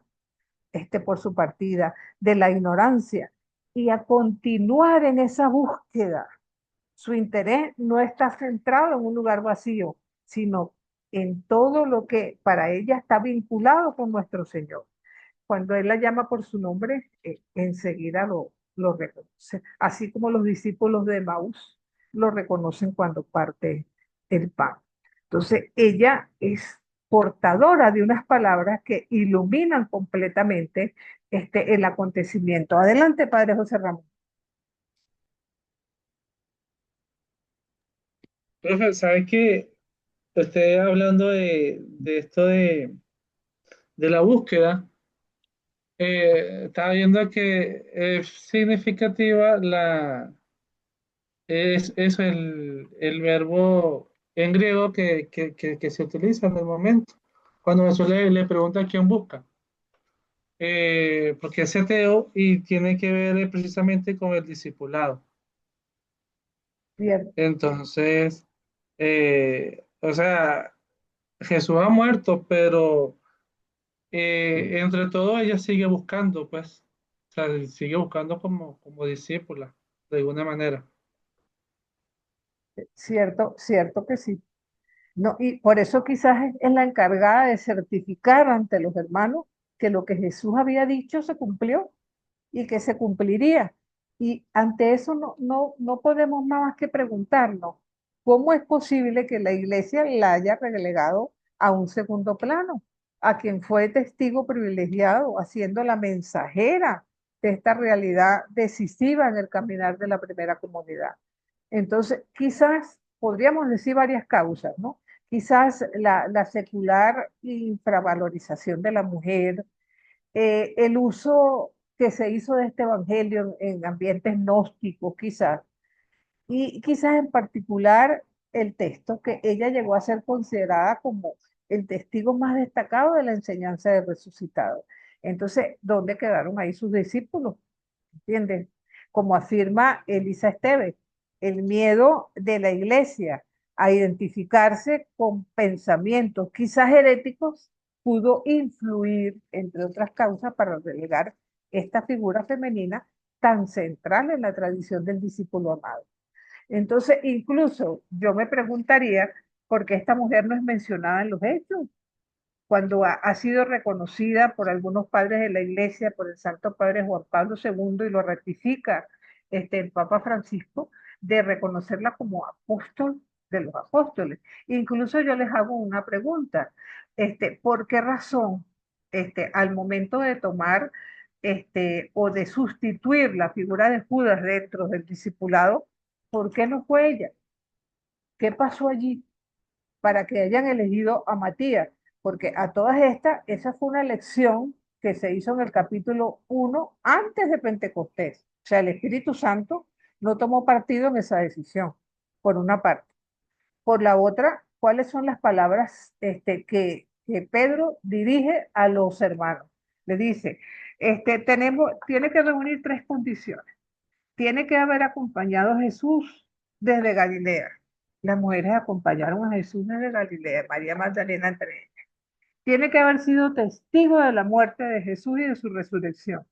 por su partida, de la ignorancia y a continuar en esa búsqueda. Su interés no está centrado en un lugar vacío, sino en todo lo que para ella está vinculado con nuestro Señor. Cuando Él la llama por su nombre, enseguida lo reconoce. Así como los discípulos de Maús lo reconocen cuando parte el pan. Entonces, ella es portadora de unas palabras que iluminan completamente el acontecimiento. Adelante, Padre José Ramón. Profe, ¿sabe qué? Usted hablando de esto de la búsqueda, estaba viendo que es significativa es el verbo en griego que se utiliza en el momento. Cuando Jesús le pregunta a quién busca. porque es ateo y tiene que ver precisamente con el discipulado. Bien, Entonces, o sea, Jesús ha muerto, pero entre todo ella sigue buscando, pues, o sea, sigue buscando como discípula, de alguna manera. cierto, cierto que sí. No, y por eso quizás es la encargada de certificar ante los hermanos que lo que Jesús había dicho se cumplió y que se cumpliría. Y ante eso no podemos más que preguntarnos, ¿cómo es posible que la iglesia la haya relegado a un segundo plano? A quien fue testigo privilegiado, haciendo la mensajera de esta realidad decisiva en el caminar de la primera comunidad. Entonces, quizás podríamos decir varias causas, ¿no? Quizás la secular infravalorización de la mujer, el uso que se hizo de este evangelio en ambientes gnósticos, quizás, y quizás en particular el texto que ella llegó a ser considerada como el testigo más destacado de la enseñanza del resucitado. Entonces, ¿dónde quedaron ahí sus discípulos? ¿Entienden? Como afirma Elisa Esteves, el miedo de la iglesia a identificarse con pensamientos quizás heréticos pudo influir, entre otras causas, para relegar esta figura femenina tan central en la tradición del discípulo amado. Entonces, incluso yo me preguntaría por qué esta mujer no es mencionada en los hechos cuando ha sido reconocida por algunos padres de la Iglesia, por el Santo Padre Juan Pablo II, y lo ratifica el Papa Francisco, de reconocerla como apóstol de los apóstoles. Incluso yo les hago una pregunta, ¿por qué razón al momento de tomar o de sustituir la figura de Judas dentro del discipulado, por qué no fue ella? ¿Qué pasó allí para que hayan elegido a Matías? Porque a todas estas, esa fue una elección que se hizo en el capítulo 1 antes de Pentecostés. O sea, el Espíritu Santo no tomó partido en esa decisión, por una parte. Por la otra, ¿cuáles son las palabras que Pedro dirige a los hermanos? Le dice, tiene que reunir tres condiciones. Tiene que haber acompañado a Jesús desde Galilea. Las mujeres acompañaron a Jesús desde Galilea, María Magdalena entre ellas. Tiene que haber sido testigo de la muerte de Jesús y de su resurrección.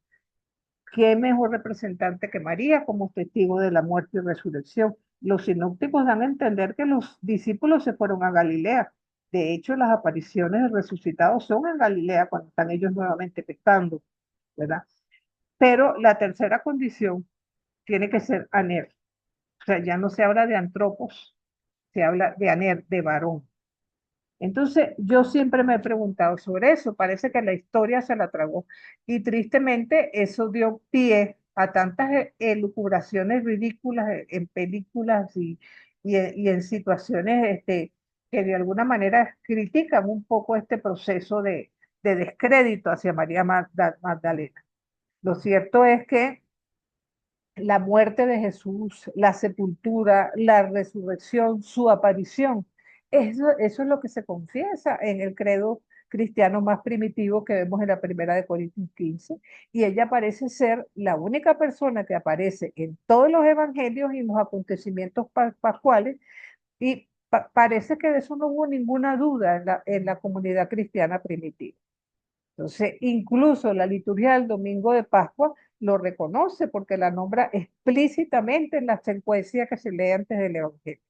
¿Qué mejor representante que María como testigo de la muerte y resurrección? Los sinópticos dan a entender que los discípulos se fueron a Galilea. De hecho, las apariciones del resucitado son en Galilea cuando están ellos nuevamente pescando, ¿verdad? Pero la tercera condición tiene que ser aner. O sea, ya no se habla de antropos, se habla de aner, de varón. Entonces, yo siempre me he preguntado sobre eso. Parece que la historia se la tragó. Y tristemente, eso dio pie a tantas elucubraciones ridículas en películas y en situaciones que de alguna manera critican un poco este proceso de descrédito hacia María Magdalena. Lo cierto es que la muerte de Jesús, la sepultura, la resurrección, su aparición. Eso es lo que se confiesa en el credo cristiano más primitivo que vemos en la primera de Corintios 15. Y ella parece ser la única persona que aparece en todos los evangelios y en los acontecimientos pascuales. Y parece que de eso no hubo ninguna duda en la comunidad cristiana primitiva. Entonces, incluso la liturgia del domingo de Pascua lo reconoce porque la nombra explícitamente en la secuencia que se lee antes del Evangelio.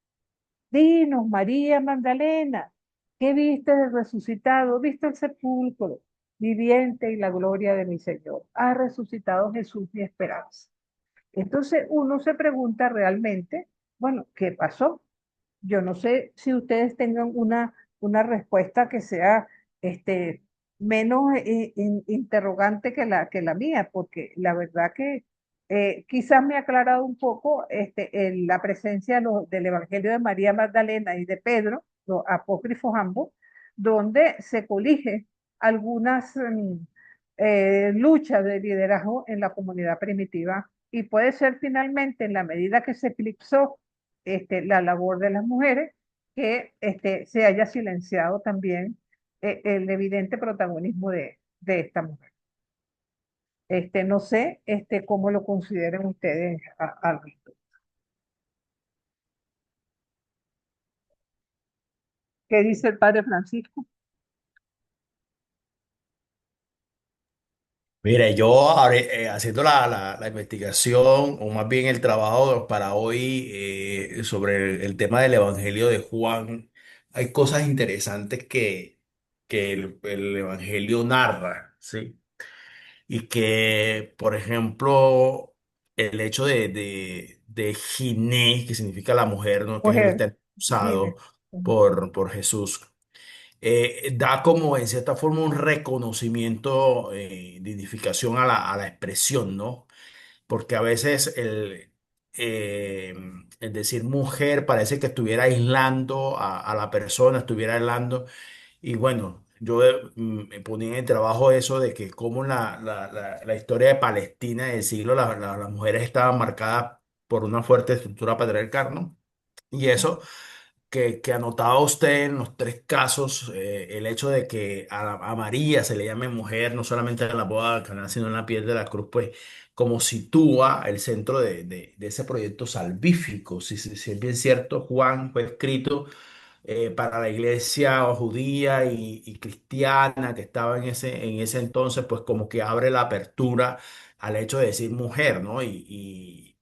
Dinos, María Magdalena, ¿qué viste del resucitado? ¿Viste el sepulcro viviente y la gloria de mi Señor? Ha resucitado Jesús, mi esperanza. Entonces uno se pregunta realmente, bueno, ¿qué pasó? Yo no sé si ustedes tengan una respuesta que sea este, menos interrogante que la mía, porque la verdad que quizás me ha aclarado un poco la presencia del Evangelio de María Magdalena y de Pedro, los apócrifos ambos, donde se colige algunas luchas de liderazgo en la comunidad primitiva y puede ser finalmente en la medida que se eclipsó la labor de las mujeres, que se haya silenciado también el evidente protagonismo de esta mujer. No sé, cómo lo consideran ustedes al respecto. ¿Qué dice el padre Francisco? Mire, yo haciendo la investigación, o más bien el trabajo para hoy sobre el tema del Evangelio de Juan, hay cosas interesantes que el Evangelio narra, ¿sí? Y que, por ejemplo, el hecho de Giné, que significa la mujer, ¿no? Que es el Mujer, término usado Gine. por Jesús, da como en cierta forma un reconocimiento de identificación a la expresión, ¿no? Porque a veces eh, el decir mujer parece que estuviera aislando a la persona, estuviera aislando. Y bueno, yo me ponía en el trabajo eso de que como la historia de Palestina del siglo, las mujeres estaban marcadas por una fuerte estructura patriarcal, ¿no? Y eso que anotaba usted en los tres casos, el hecho de que a María se le llame mujer, no solamente en la boda de Caná, sino en la piel de la cruz, pues como sitúa el centro de ese proyecto salvífico. Si es bien cierto, Juan fue escrito para la iglesia judía y cristiana que estaba en ese entonces, pues como que abre la apertura al hecho de decir mujer, ¿no? Y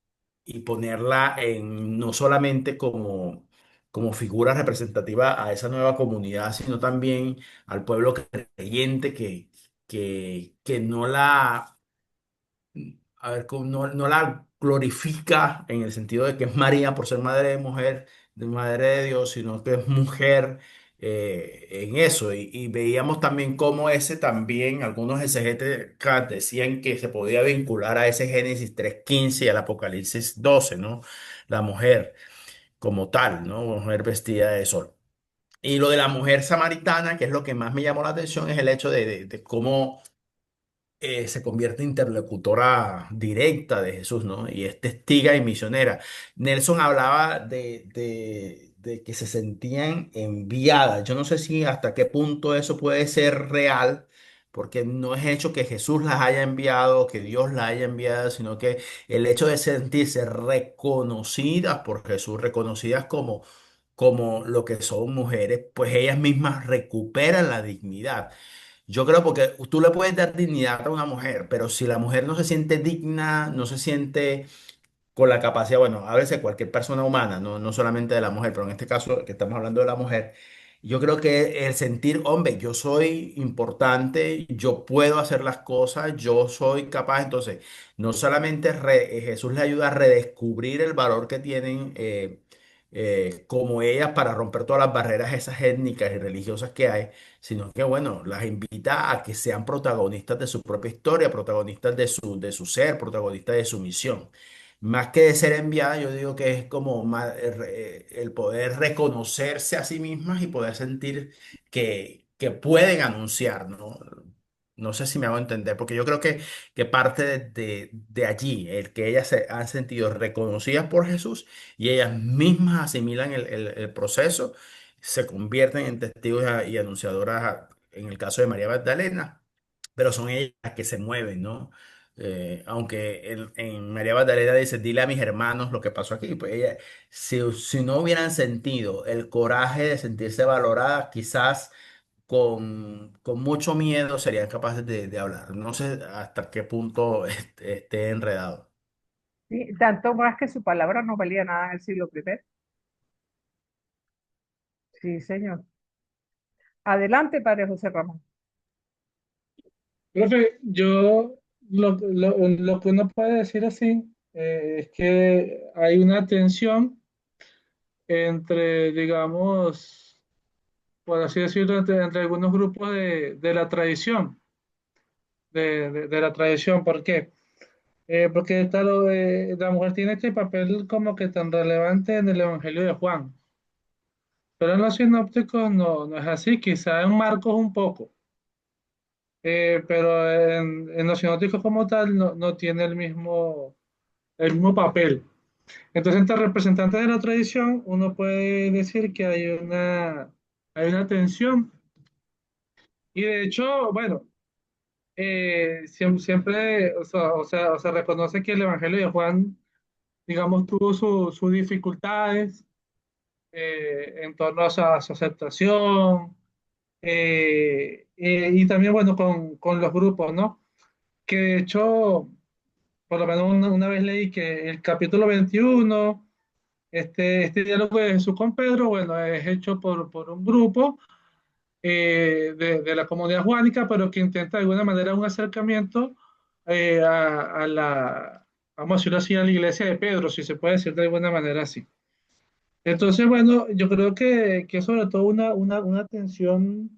ponerla en no solamente como figura representativa a esa nueva comunidad, sino también al pueblo creyente que no la a ver, no la glorifica en el sentido de que es María por ser madre de mujer, de madre de Dios, sino que es mujer en eso. Y veíamos también cómo ese también, algunos exegetas decían que se podía vincular a ese Génesis 3:15 y al Apocalipsis 12, ¿no? La mujer como tal, ¿no? Mujer vestida de sol. Y lo de la mujer samaritana, que es lo que más me llamó la atención, es el hecho de cómo se convierte en interlocutora directa de Jesús, ¿no? Y es testiga y misionera. Nelson hablaba de que se sentían enviadas. Yo no sé si hasta qué punto eso puede ser real, porque no es hecho que Jesús las haya enviado, que Dios las haya enviado, sino que el hecho de sentirse reconocidas por Jesús, reconocidas como lo que son mujeres, pues ellas mismas recuperan la dignidad. Yo creo porque tú le puedes dar dignidad a una mujer, pero si la mujer no se siente digna, no se siente con la capacidad, bueno, a veces cualquier persona humana, no solamente de la mujer, pero en este caso que estamos hablando de la mujer, yo creo que el sentir, hombre, yo soy importante, yo puedo hacer las cosas, yo soy capaz, entonces, no solamente Jesús le ayuda a redescubrir el valor que tienen como ellas para romper todas las barreras esas étnicas y religiosas que hay, sino que, bueno, las invita a que sean protagonistas de su propia historia, protagonistas de su ser, protagonistas de su misión. Más que de ser enviada, yo digo que es como el poder reconocerse a sí mismas y poder sentir que pueden anunciar, ¿no? No sé si me hago entender, porque yo creo que parte de allí, el que ellas se han sentido reconocidas por Jesús y ellas mismas asimilan el proceso, se convierten en testigos y anunciadoras, en el caso de María Magdalena, pero son ellas las que se mueven, ¿no? Aunque en María Magdalena dice, dile a mis hermanos lo que pasó aquí, pues ella, si no hubieran sentido el coraje de sentirse valoradas, quizás con mucho miedo serían capaces de hablar. No sé hasta qué punto esté enredado. Sí, tanto más que su palabra no valía nada en el siglo primero. Sí, señor. Adelante, padre José Ramón. Profe, yo lo que uno puede decir así es que hay una tensión entre, digamos, por así decirlo, entre algunos grupos de la tradición, de la tradición. ¿Por qué? Porque claro, la mujer tiene este papel como que tan relevante en el Evangelio de Juan, pero en los sinópticos no es así, quizá en Marcos un poco, pero en los sinópticos como tal no tiene el mismo papel. Entonces, entre representantes de la tradición, uno puede decir que hay una tensión. Y de hecho, bueno, siempre, o sea, reconoce que el Evangelio de Juan, digamos, tuvo sus dificultades en torno a su aceptación, y también, bueno, con los grupos, ¿no? Que de hecho, por lo menos una vez leí que el capítulo 21, este diálogo de Jesús con Pedro, bueno, es hecho por un grupo de la comunidad juánica, pero que intenta de alguna manera un acercamiento a la, vamos a decirlo así, a la iglesia de Pedro, si se puede decir de alguna manera así. Entonces, bueno, yo creo que es sobre todo una tensión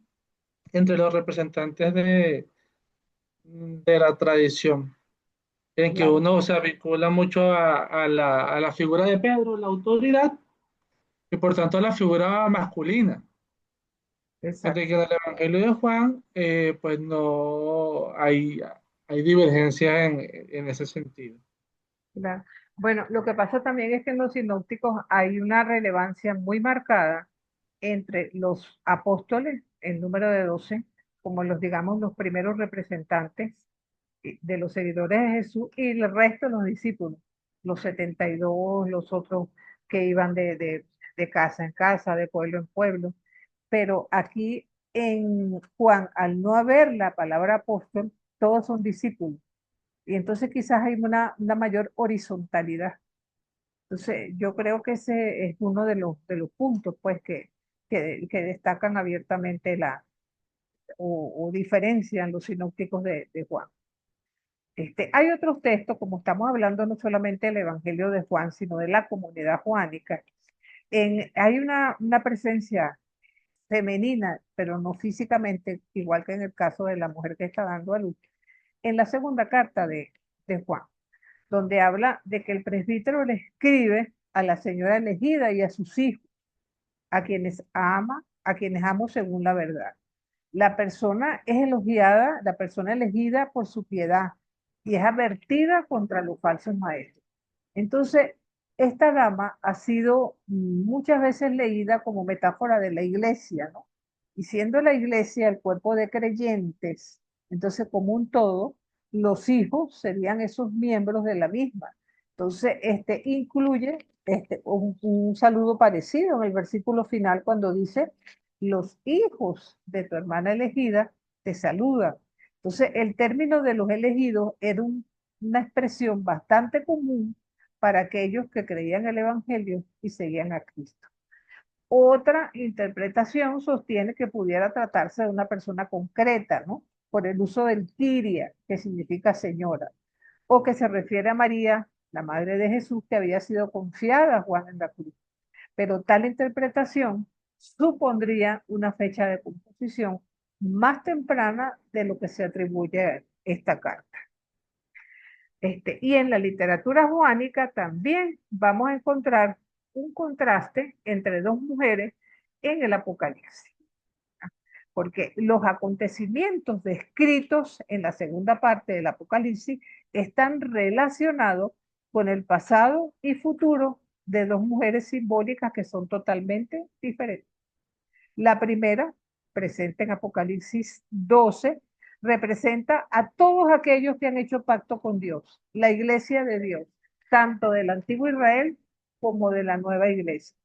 entre los representantes de la tradición, en que Claro, uno se vincula mucho a la figura de Pedro, la autoridad, y por tanto a la figura masculina. Mientras exacto. que en el Evangelio de Juan, pues no hay divergencias en ese sentido. Claro. Bueno, lo que pasa también es que en los sinópticos hay una relevancia muy marcada entre los apóstoles, el número de 12, como los, digamos, los primeros representantes de los seguidores de Jesús, y el resto de los discípulos, los 72, los otros que iban de casa en casa, de pueblo en pueblo. Pero aquí en Juan, al no haber la palabra apóstol, todos son discípulos. Y entonces quizás hay una mayor horizontalidad. Entonces, yo creo que ese es uno de los puntos, pues, que destacan abiertamente o diferencian los sinópticos de Juan. Hay otros textos, como estamos hablando no solamente del Evangelio de Juan, sino de la comunidad juánica. Hay una presencia femenina, pero no físicamente, igual que en el caso de la mujer que está dando a luz, en la segunda carta de Juan, donde habla de que el presbítero le escribe a la señora elegida y a sus hijos, a quienes amo según la verdad. La persona es elogiada, la persona elegida por su piedad y es advertida contra los falsos maestros. Entonces, esta dama ha sido muchas veces leída como metáfora de la iglesia, ¿no? Y siendo la iglesia el cuerpo de creyentes, entonces como un todo, los hijos serían esos miembros de la misma. Entonces, incluye un saludo parecido en el versículo final cuando dice, los hijos de tu hermana elegida te saludan. Entonces, el término de los elegidos era una expresión bastante común para aquellos que creían el Evangelio y seguían a Cristo. Otra interpretación sostiene que pudiera tratarse de una persona concreta, ¿no? Por el uso del Kiria, que significa señora, o que se refiere a María, la madre de Jesús, que había sido confiada a Juan en la cruz. Pero tal interpretación supondría una fecha de composición más temprana de lo que se atribuye a esta carta. Y en la literatura juánica también vamos a encontrar un contraste entre dos mujeres en el Apocalipsis, porque los acontecimientos descritos en la segunda parte del Apocalipsis están relacionados con el pasado y futuro de dos mujeres simbólicas que son totalmente diferentes. La primera, presente en Apocalipsis 12, representa a todos aquellos que han hecho pacto con Dios, la iglesia de Dios, tanto del antiguo Israel como de la nueva iglesia.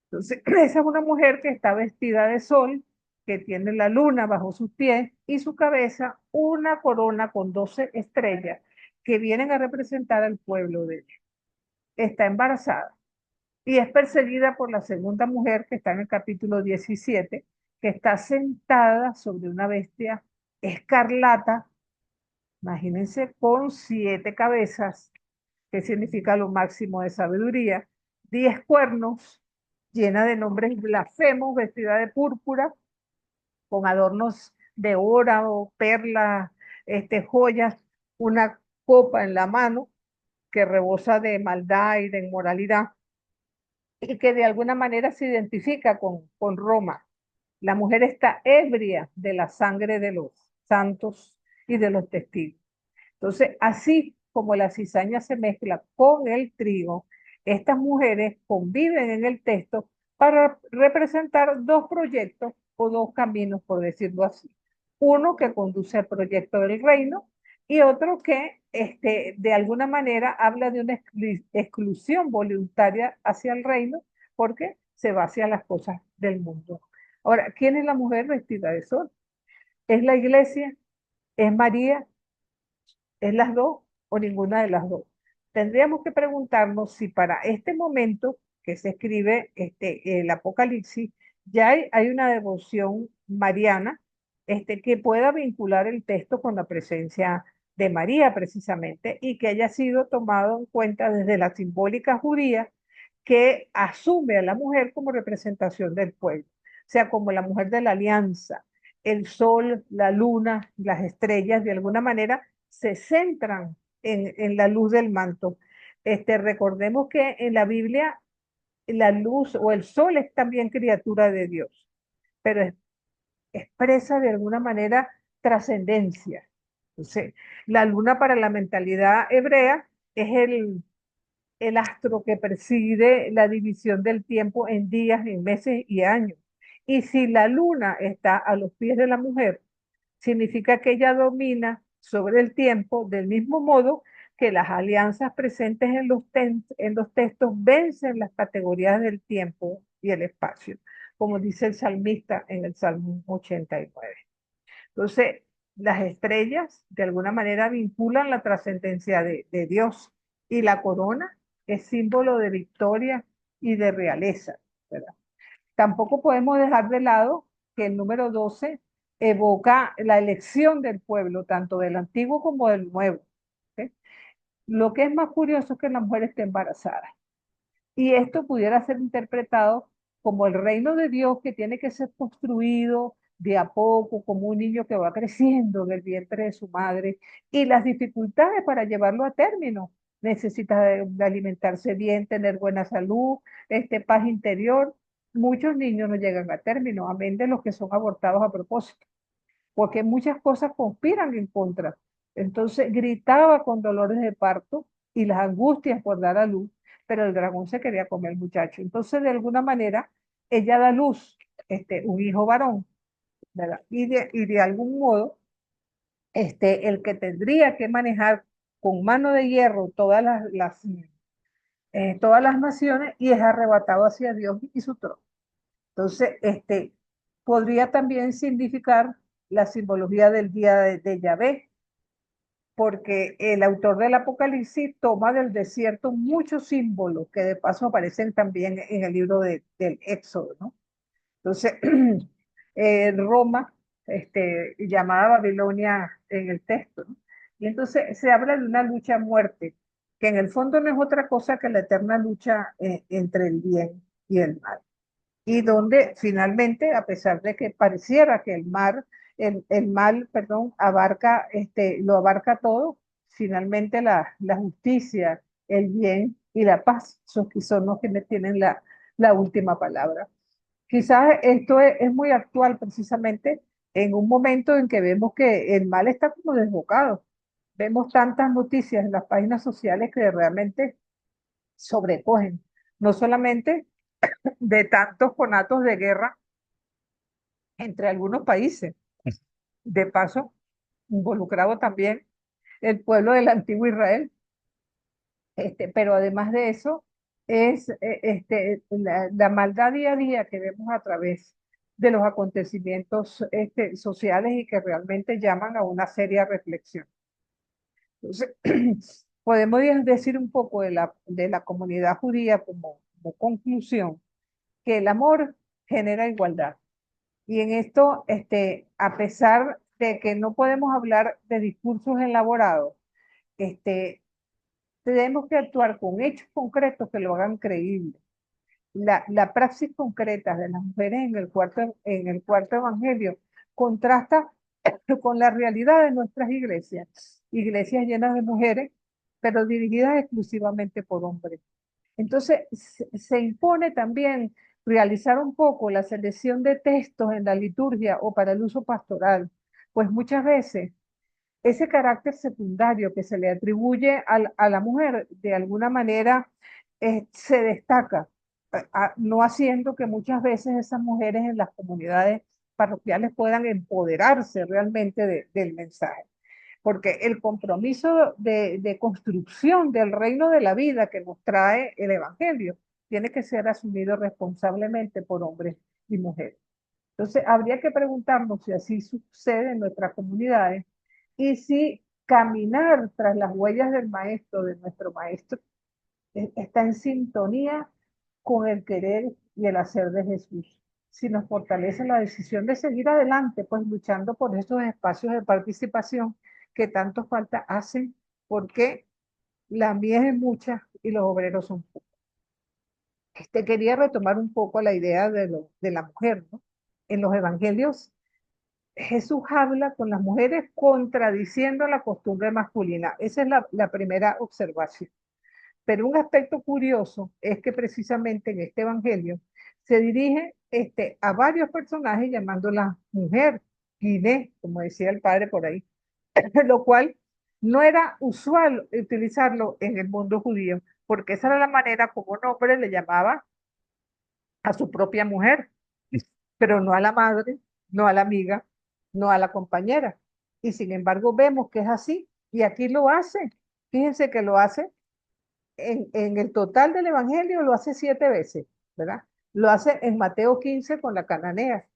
Entonces, esa es una mujer que está vestida de sol, que tiene la luna bajo sus pies y su cabeza una corona con 12 estrellas que vienen a representar al pueblo de Dios. Está embarazada y es perseguida por la segunda mujer que está en el capítulo 17, que está sentada sobre una bestia escarlata, imagínense, con 7 cabezas, que significa lo máximo de sabiduría, 10 cuernos, llena de nombres blasfemos, vestida de púrpura, con adornos de oro, perlas, joyas, una copa en la mano que rebosa de maldad y de inmoralidad y que de alguna manera se identifica con Roma. La mujer está ebria de la sangre de los santos y de los testigos. Entonces, así como la cizaña se mezcla con el trigo, estas mujeres conviven en el texto para representar dos proyectos o dos caminos, por decirlo así. Uno que conduce al proyecto del reino y otro que de alguna manera habla de una exclusión voluntaria hacia el reino porque se va hacia las cosas del mundo. Ahora, ¿quién es la mujer vestida de sol? ¿Es la iglesia? ¿Es María? ¿Es las dos o ninguna de las dos? Tendríamos que preguntarnos si para este momento que se escribe el Apocalipsis ya hay una devoción mariana que pueda vincular el texto con la presencia de María precisamente y que haya sido tomado en cuenta desde la simbólica judía que asume a la mujer como representación del pueblo, o sea, como la mujer de la alianza. El sol, la luna, las estrellas, de alguna manera se centran en la luz del manto. Recordemos que en la Biblia la luz o el sol es también criatura de Dios, pero expresa de alguna manera trascendencia. Entonces, la luna para la mentalidad hebrea es el astro que preside la división del tiempo en días, en meses y años. Y si la luna está a los pies de la mujer, significa que ella domina sobre el tiempo del mismo modo que las alianzas presentes en los textos vencen las categorías del tiempo y el espacio, como dice el salmista en el Salmo 89. Entonces, las estrellas de alguna manera vinculan la trascendencia de Dios y la corona es símbolo de victoria y de realeza, ¿verdad? Tampoco podemos dejar de lado que el número 12 evoca la elección del pueblo, tanto del antiguo como del nuevo. ¿Sí? Lo que es más curioso es que la mujer esté embarazada. Y esto pudiera ser interpretado como el reino de Dios que tiene que ser construido de a poco, como un niño que va creciendo del vientre de su madre, y las dificultades para llevarlo a término. Necesita de alimentarse bien, tener buena salud, paz interior. Muchos niños no llegan a término, amén de los que son abortados a propósito porque muchas cosas conspiran en contra. Entonces gritaba con dolores de parto y las angustias por dar a luz, pero el dragón se quería comer al muchacho. Entonces, de alguna manera, ella da luz, un hijo varón, ¿verdad? Y de algún modo, el que tendría que manejar con mano de hierro todas las naciones y es arrebatado hacia Dios y su trono. Entonces, podría también significar la simbología del día de Yahvé, porque el autor del Apocalipsis toma del desierto muchos símbolos que de paso aparecen también en el libro del Éxodo, ¿no? Entonces, Roma, llamada Babilonia en el texto, ¿no? Y entonces se habla de una lucha a muerte, que en el fondo no es otra cosa que la eterna lucha entre el bien y el mal y donde finalmente, a pesar de que pareciera que el mal, perdón, lo abarca todo, finalmente la justicia, el bien y la paz son los que tienen la última palabra. Quizás esto es muy actual precisamente en un momento en que vemos que el mal está como desbocado. Vemos tantas noticias en las páginas sociales que realmente sobrecogen, no solamente de tantos conatos de guerra entre algunos países. De paso, involucrado también el pueblo del antiguo Israel. Pero además de eso, es la maldad día a día que vemos a través de los acontecimientos sociales y que realmente llaman a una seria reflexión. Entonces, podemos decir un poco de la comunidad judía como conclusión, que el amor genera igualdad. Y en esto, a pesar de que no podemos hablar de discursos elaborados, este, tenemos que actuar con hechos concretos que lo hagan creíble. La praxis concreta de las mujeres en el cuarto evangelio contrasta con la realidad de nuestras iglesias llenas de mujeres, pero dirigidas exclusivamente por hombres. Entonces, se impone también realizar un poco la selección de textos en la liturgia o para el uso pastoral, pues muchas veces ese carácter secundario que se le atribuye a la mujer, de alguna manera, se destaca, no haciendo que muchas veces esas mujeres en las comunidades parroquiales puedan empoderarse realmente del mensaje. Porque el compromiso de construcción del reino de la vida que nos trae el Evangelio tiene que ser asumido responsablemente por hombres y mujeres. Entonces, habría que preguntarnos si así sucede en nuestras comunidades y si caminar tras las huellas del maestro, de nuestro maestro, está en sintonía con el querer y el hacer de Jesús. Si nos fortalece la decisión de seguir adelante, pues luchando por esos espacios de participación que tanto falta hacen, porque la mies es mucha y los obreros son pocos. Quería retomar un poco la idea de la mujer, ¿no? En los evangelios, Jesús habla con las mujeres contradiciendo la costumbre masculina. Esa es la primera observación. Pero un aspecto curioso es que precisamente en este evangelio se dirige a varios personajes llamándola mujer, Guiné, como decía el padre por ahí, lo cual no era usual utilizarlo en el mundo judío, porque esa era la manera como un hombre le llamaba a su propia mujer, pero no a la madre, no a la amiga, no a la compañera. Y sin embargo vemos que es así, y aquí lo hace. Fíjense que lo hace en el total del Evangelio, lo hace 7 veces, ¿verdad? Lo hace en Mateo 15 con la cananea,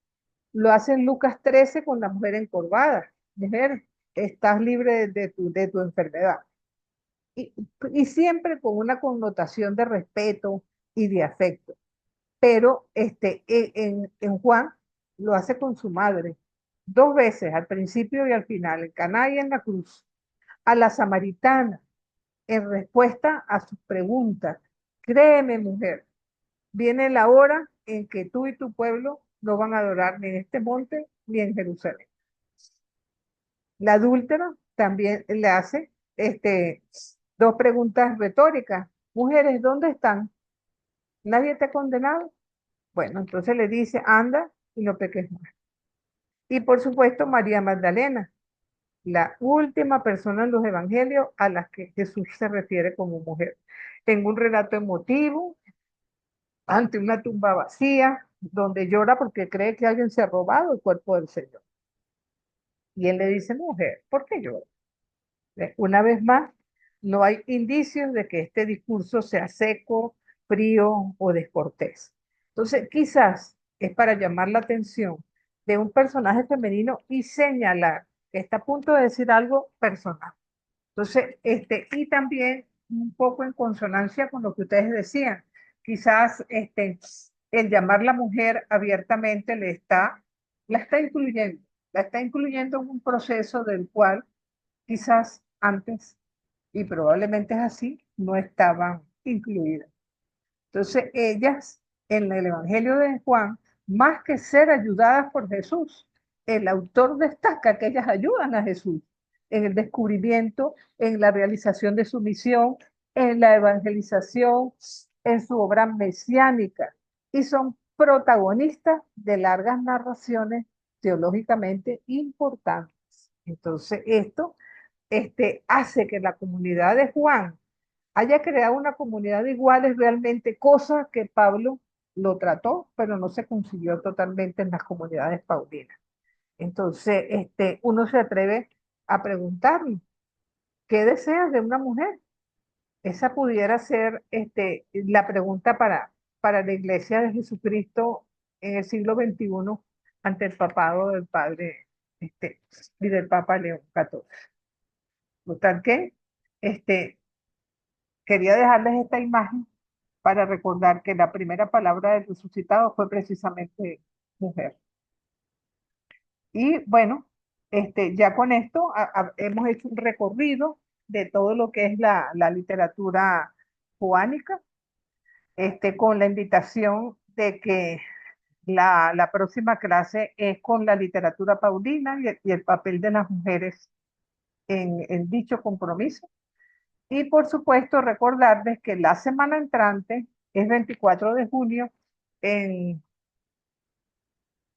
lo hace en Lucas 13 con la mujer encorvada. Mujer, estás libre de tu enfermedad. Y, y siempre con una connotación de respeto y de afecto. Pero en Juan lo hace con su madre, 2 veces, al principio y al final, en Caná y en la cruz. A la samaritana, en respuesta a sus preguntas. Créeme, mujer, viene la hora en que tú y tu pueblo no van a adorar ni en este monte ni en Jerusalén. La adúltera también le hace 2 preguntas retóricas. Mujeres, ¿dónde están? ¿Nadie te ha condenado? Bueno, entonces le dice, anda y no peques más. Y por supuesto, María Magdalena, la última persona en los evangelios a la que Jesús se refiere como mujer. En un relato emotivo, ante una tumba vacía, donde llora porque cree que alguien se ha robado el cuerpo del Señor. Y él le dice, mujer, ¿por qué llora? Una vez más, no hay indicios de que este discurso sea seco, frío o descortés. Entonces, quizás es para llamar la atención de un personaje femenino y señalar que está a punto de decir algo personal. Entonces, y también un poco en consonancia con lo que ustedes decían, quizás el llamar la mujer abiertamente la está incluyendo en un proceso del cual quizás antes, y probablemente es así, no estaban incluidas. Entonces, ellas, en el Evangelio de Juan, más que ser ayudadas por Jesús, el autor destaca que ellas ayudan a Jesús en el descubrimiento, en la realización de su misión, en la evangelización, en su obra mesiánica, y son protagonistas de largas narraciones teológicamente importantes. Entonces, esto hace que la comunidad de Juan haya creado una comunidad de iguales realmente, cosa que Pablo lo trató, pero no se consiguió totalmente en las comunidades paulinas. Entonces, uno se atreve a preguntarle, ¿qué deseas de una mujer? Esa pudiera ser la pregunta para la iglesia de Jesucristo en el siglo XXI ante el papado del padre y del Papa León XIV. Total que este, quería dejarles esta imagen para recordar que la primera palabra del resucitado fue precisamente mujer. Y bueno, ya con esto hemos hecho un recorrido de todo lo que es la literatura joánica, con la invitación de que la próxima clase es con la literatura paulina y el papel de las mujeres en dicho compromiso. Y por supuesto, recordarles que la semana entrante es 24 de junio. En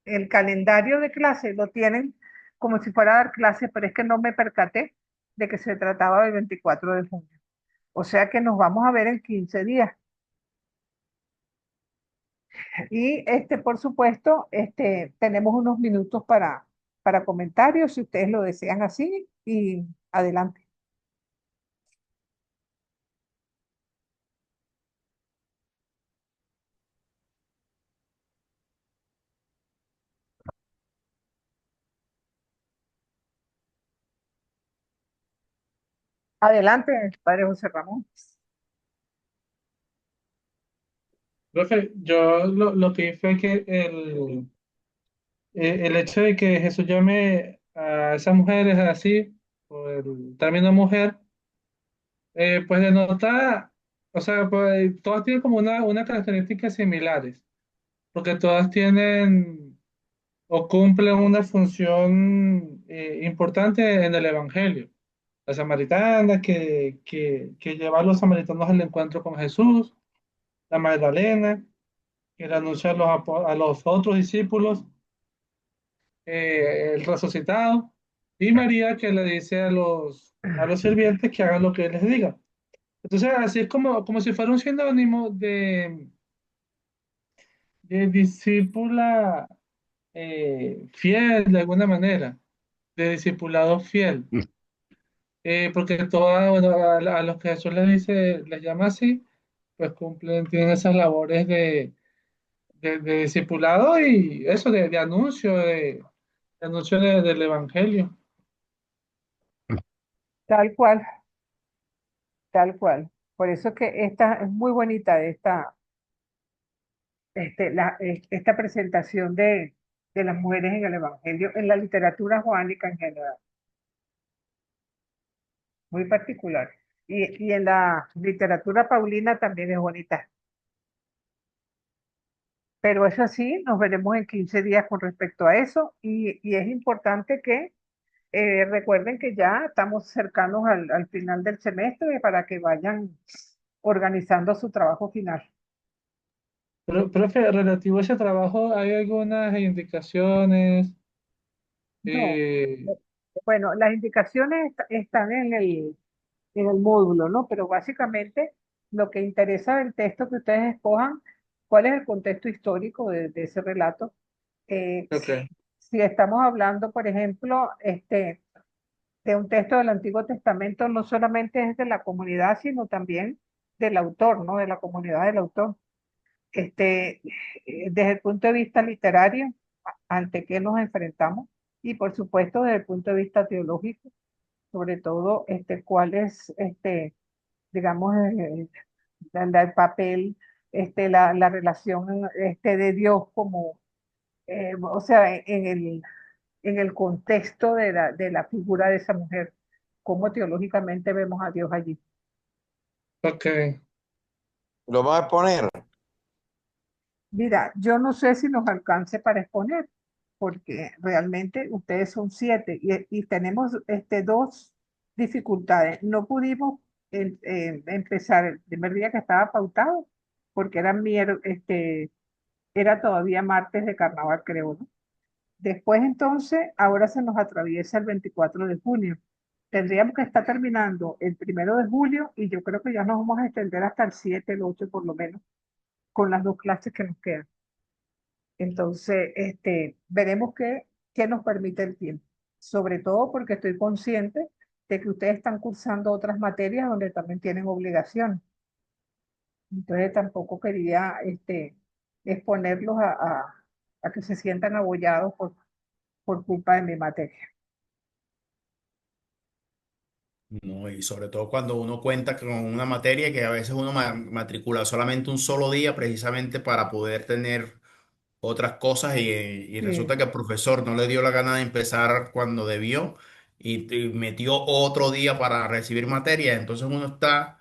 el calendario de clase lo tienen como si fuera a dar clase, pero es que no me percaté de que se trataba del 24 de junio. O sea que nos vamos a ver en 15 días. Y por supuesto, tenemos unos minutos para comentarios, si ustedes lo desean así, y adelante. Adelante, padre José Ramón. Profe, yo lo que vi fue que el hecho de que Jesús llame a esas mujeres así, por el término mujer, pues denota, o sea, pues, todas tienen como una características similares, porque todas tienen o cumplen una función importante en el Evangelio. La samaritana que lleva a los samaritanos al encuentro con Jesús, la Magdalena, que le anuncia a los otros discípulos el resucitado, y María que le dice a los sirvientes que hagan lo que él les diga. Entonces, así es como si fuera un sinónimo de discípula fiel de alguna manera, de discipulado fiel. Porque bueno, a los que Jesús les dice, les llama así, pues cumplen, tienen esas labores de discipulado y eso, de anuncio, de anuncio del Evangelio. Tal cual, tal cual. Por eso es que esta es muy bonita, esta presentación de las mujeres en el Evangelio, en la literatura juanica en general, muy particular. Y en la literatura paulina también es bonita. Pero eso sí, nos veremos en 15 días con respecto a eso y es importante que recuerden que ya estamos cercanos al final del semestre para que vayan organizando su trabajo final. Pero, profe, relativo a ese trabajo, ¿hay algunas indicaciones? No, Eh, bueno, las indicaciones están en el módulo, ¿no? Pero básicamente lo que interesa del texto que ustedes escojan, cuál es el contexto histórico de ese relato. ok, Si estamos hablando, por ejemplo, de un texto del Antiguo Testamento, no solamente es de la comunidad, sino también del autor, ¿no? De la comunidad del autor. Desde el punto de vista literario, ante qué nos enfrentamos, y por supuesto desde el punto de vista teológico, sobre todo, cuál es, digamos, el papel, la relación, de Dios como, o sea, en el contexto de la figura de esa mujer, cómo teológicamente vemos a Dios allí. ok. Lo vas a poner. Mira, yo no sé si nos alcance para exponer, porque realmente ustedes son 7 y tenemos dos dificultades. No pudimos empezar el primer día que estaba pautado, porque era todavía martes de carnaval, creo, ¿no? Después entonces, ahora se nos atraviesa el 24 de junio. Tendríamos que estar terminando el 1 de julio y yo creo que ya nos vamos a extender hasta el 7, el 8 por lo menos, con las 2 clases que nos quedan. Entonces, veremos qué nos permite el tiempo. Sobre todo porque estoy consciente de que ustedes están cursando otras materias donde también tienen obligación. Entonces, tampoco quería exponerlos a que se sientan abollados por culpa de mi materia. No, y sobre todo cuando uno cuenta con una materia que a veces uno matricula solamente un solo día precisamente para poder tener otras cosas y Sí, resulta que el profesor no le dio la gana de empezar cuando debió y metió otro día para recibir materia. Entonces uno está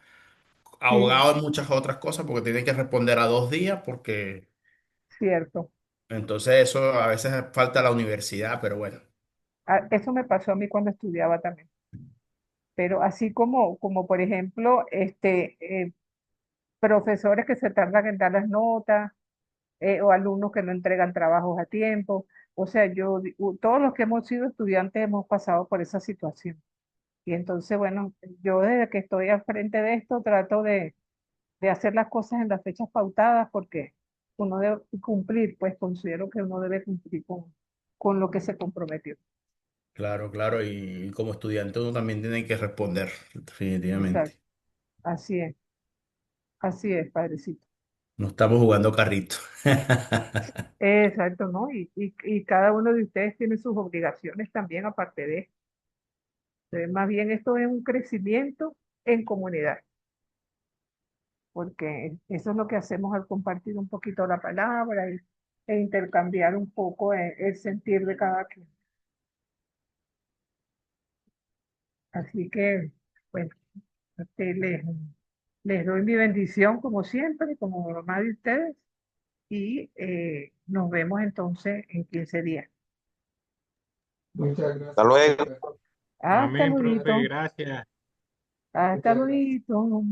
sí, ahogado en muchas otras cosas porque tiene que responder a 2 días porque cierto. entonces eso a veces falta la universidad, pero bueno. Eso me pasó a mí cuando estudiaba también. Pero así como por ejemplo, profesores que se tardan en dar las notas, o alumnos que no entregan trabajos a tiempo. O sea, todos los que hemos sido estudiantes hemos pasado por esa situación. Y entonces, bueno, yo desde que estoy al frente de esto trato de hacer las cosas en las fechas pautadas porque uno debe cumplir, pues considero que uno debe cumplir con lo que se comprometió. Claro, claro, y como estudiante uno también tiene que responder, Exacto. definitivamente. Así es, padrecito. No estamos jugando carrito. Exacto, ¿no? Y cada uno de ustedes tiene sus obligaciones también aparte de esto. Entonces, más bien esto es un crecimiento en comunidad, porque eso es lo que hacemos al compartir un poquito la palabra e intercambiar un poco el sentir de cada quien. Así que, bueno, este, les doy mi bendición como siempre, como mamá de ustedes, y nos vemos entonces en 15 días. Muchas Hasta gracias, luego. profe. Hasta Amén, profe, luego. gracias. Hasta Muchas gracias. luego.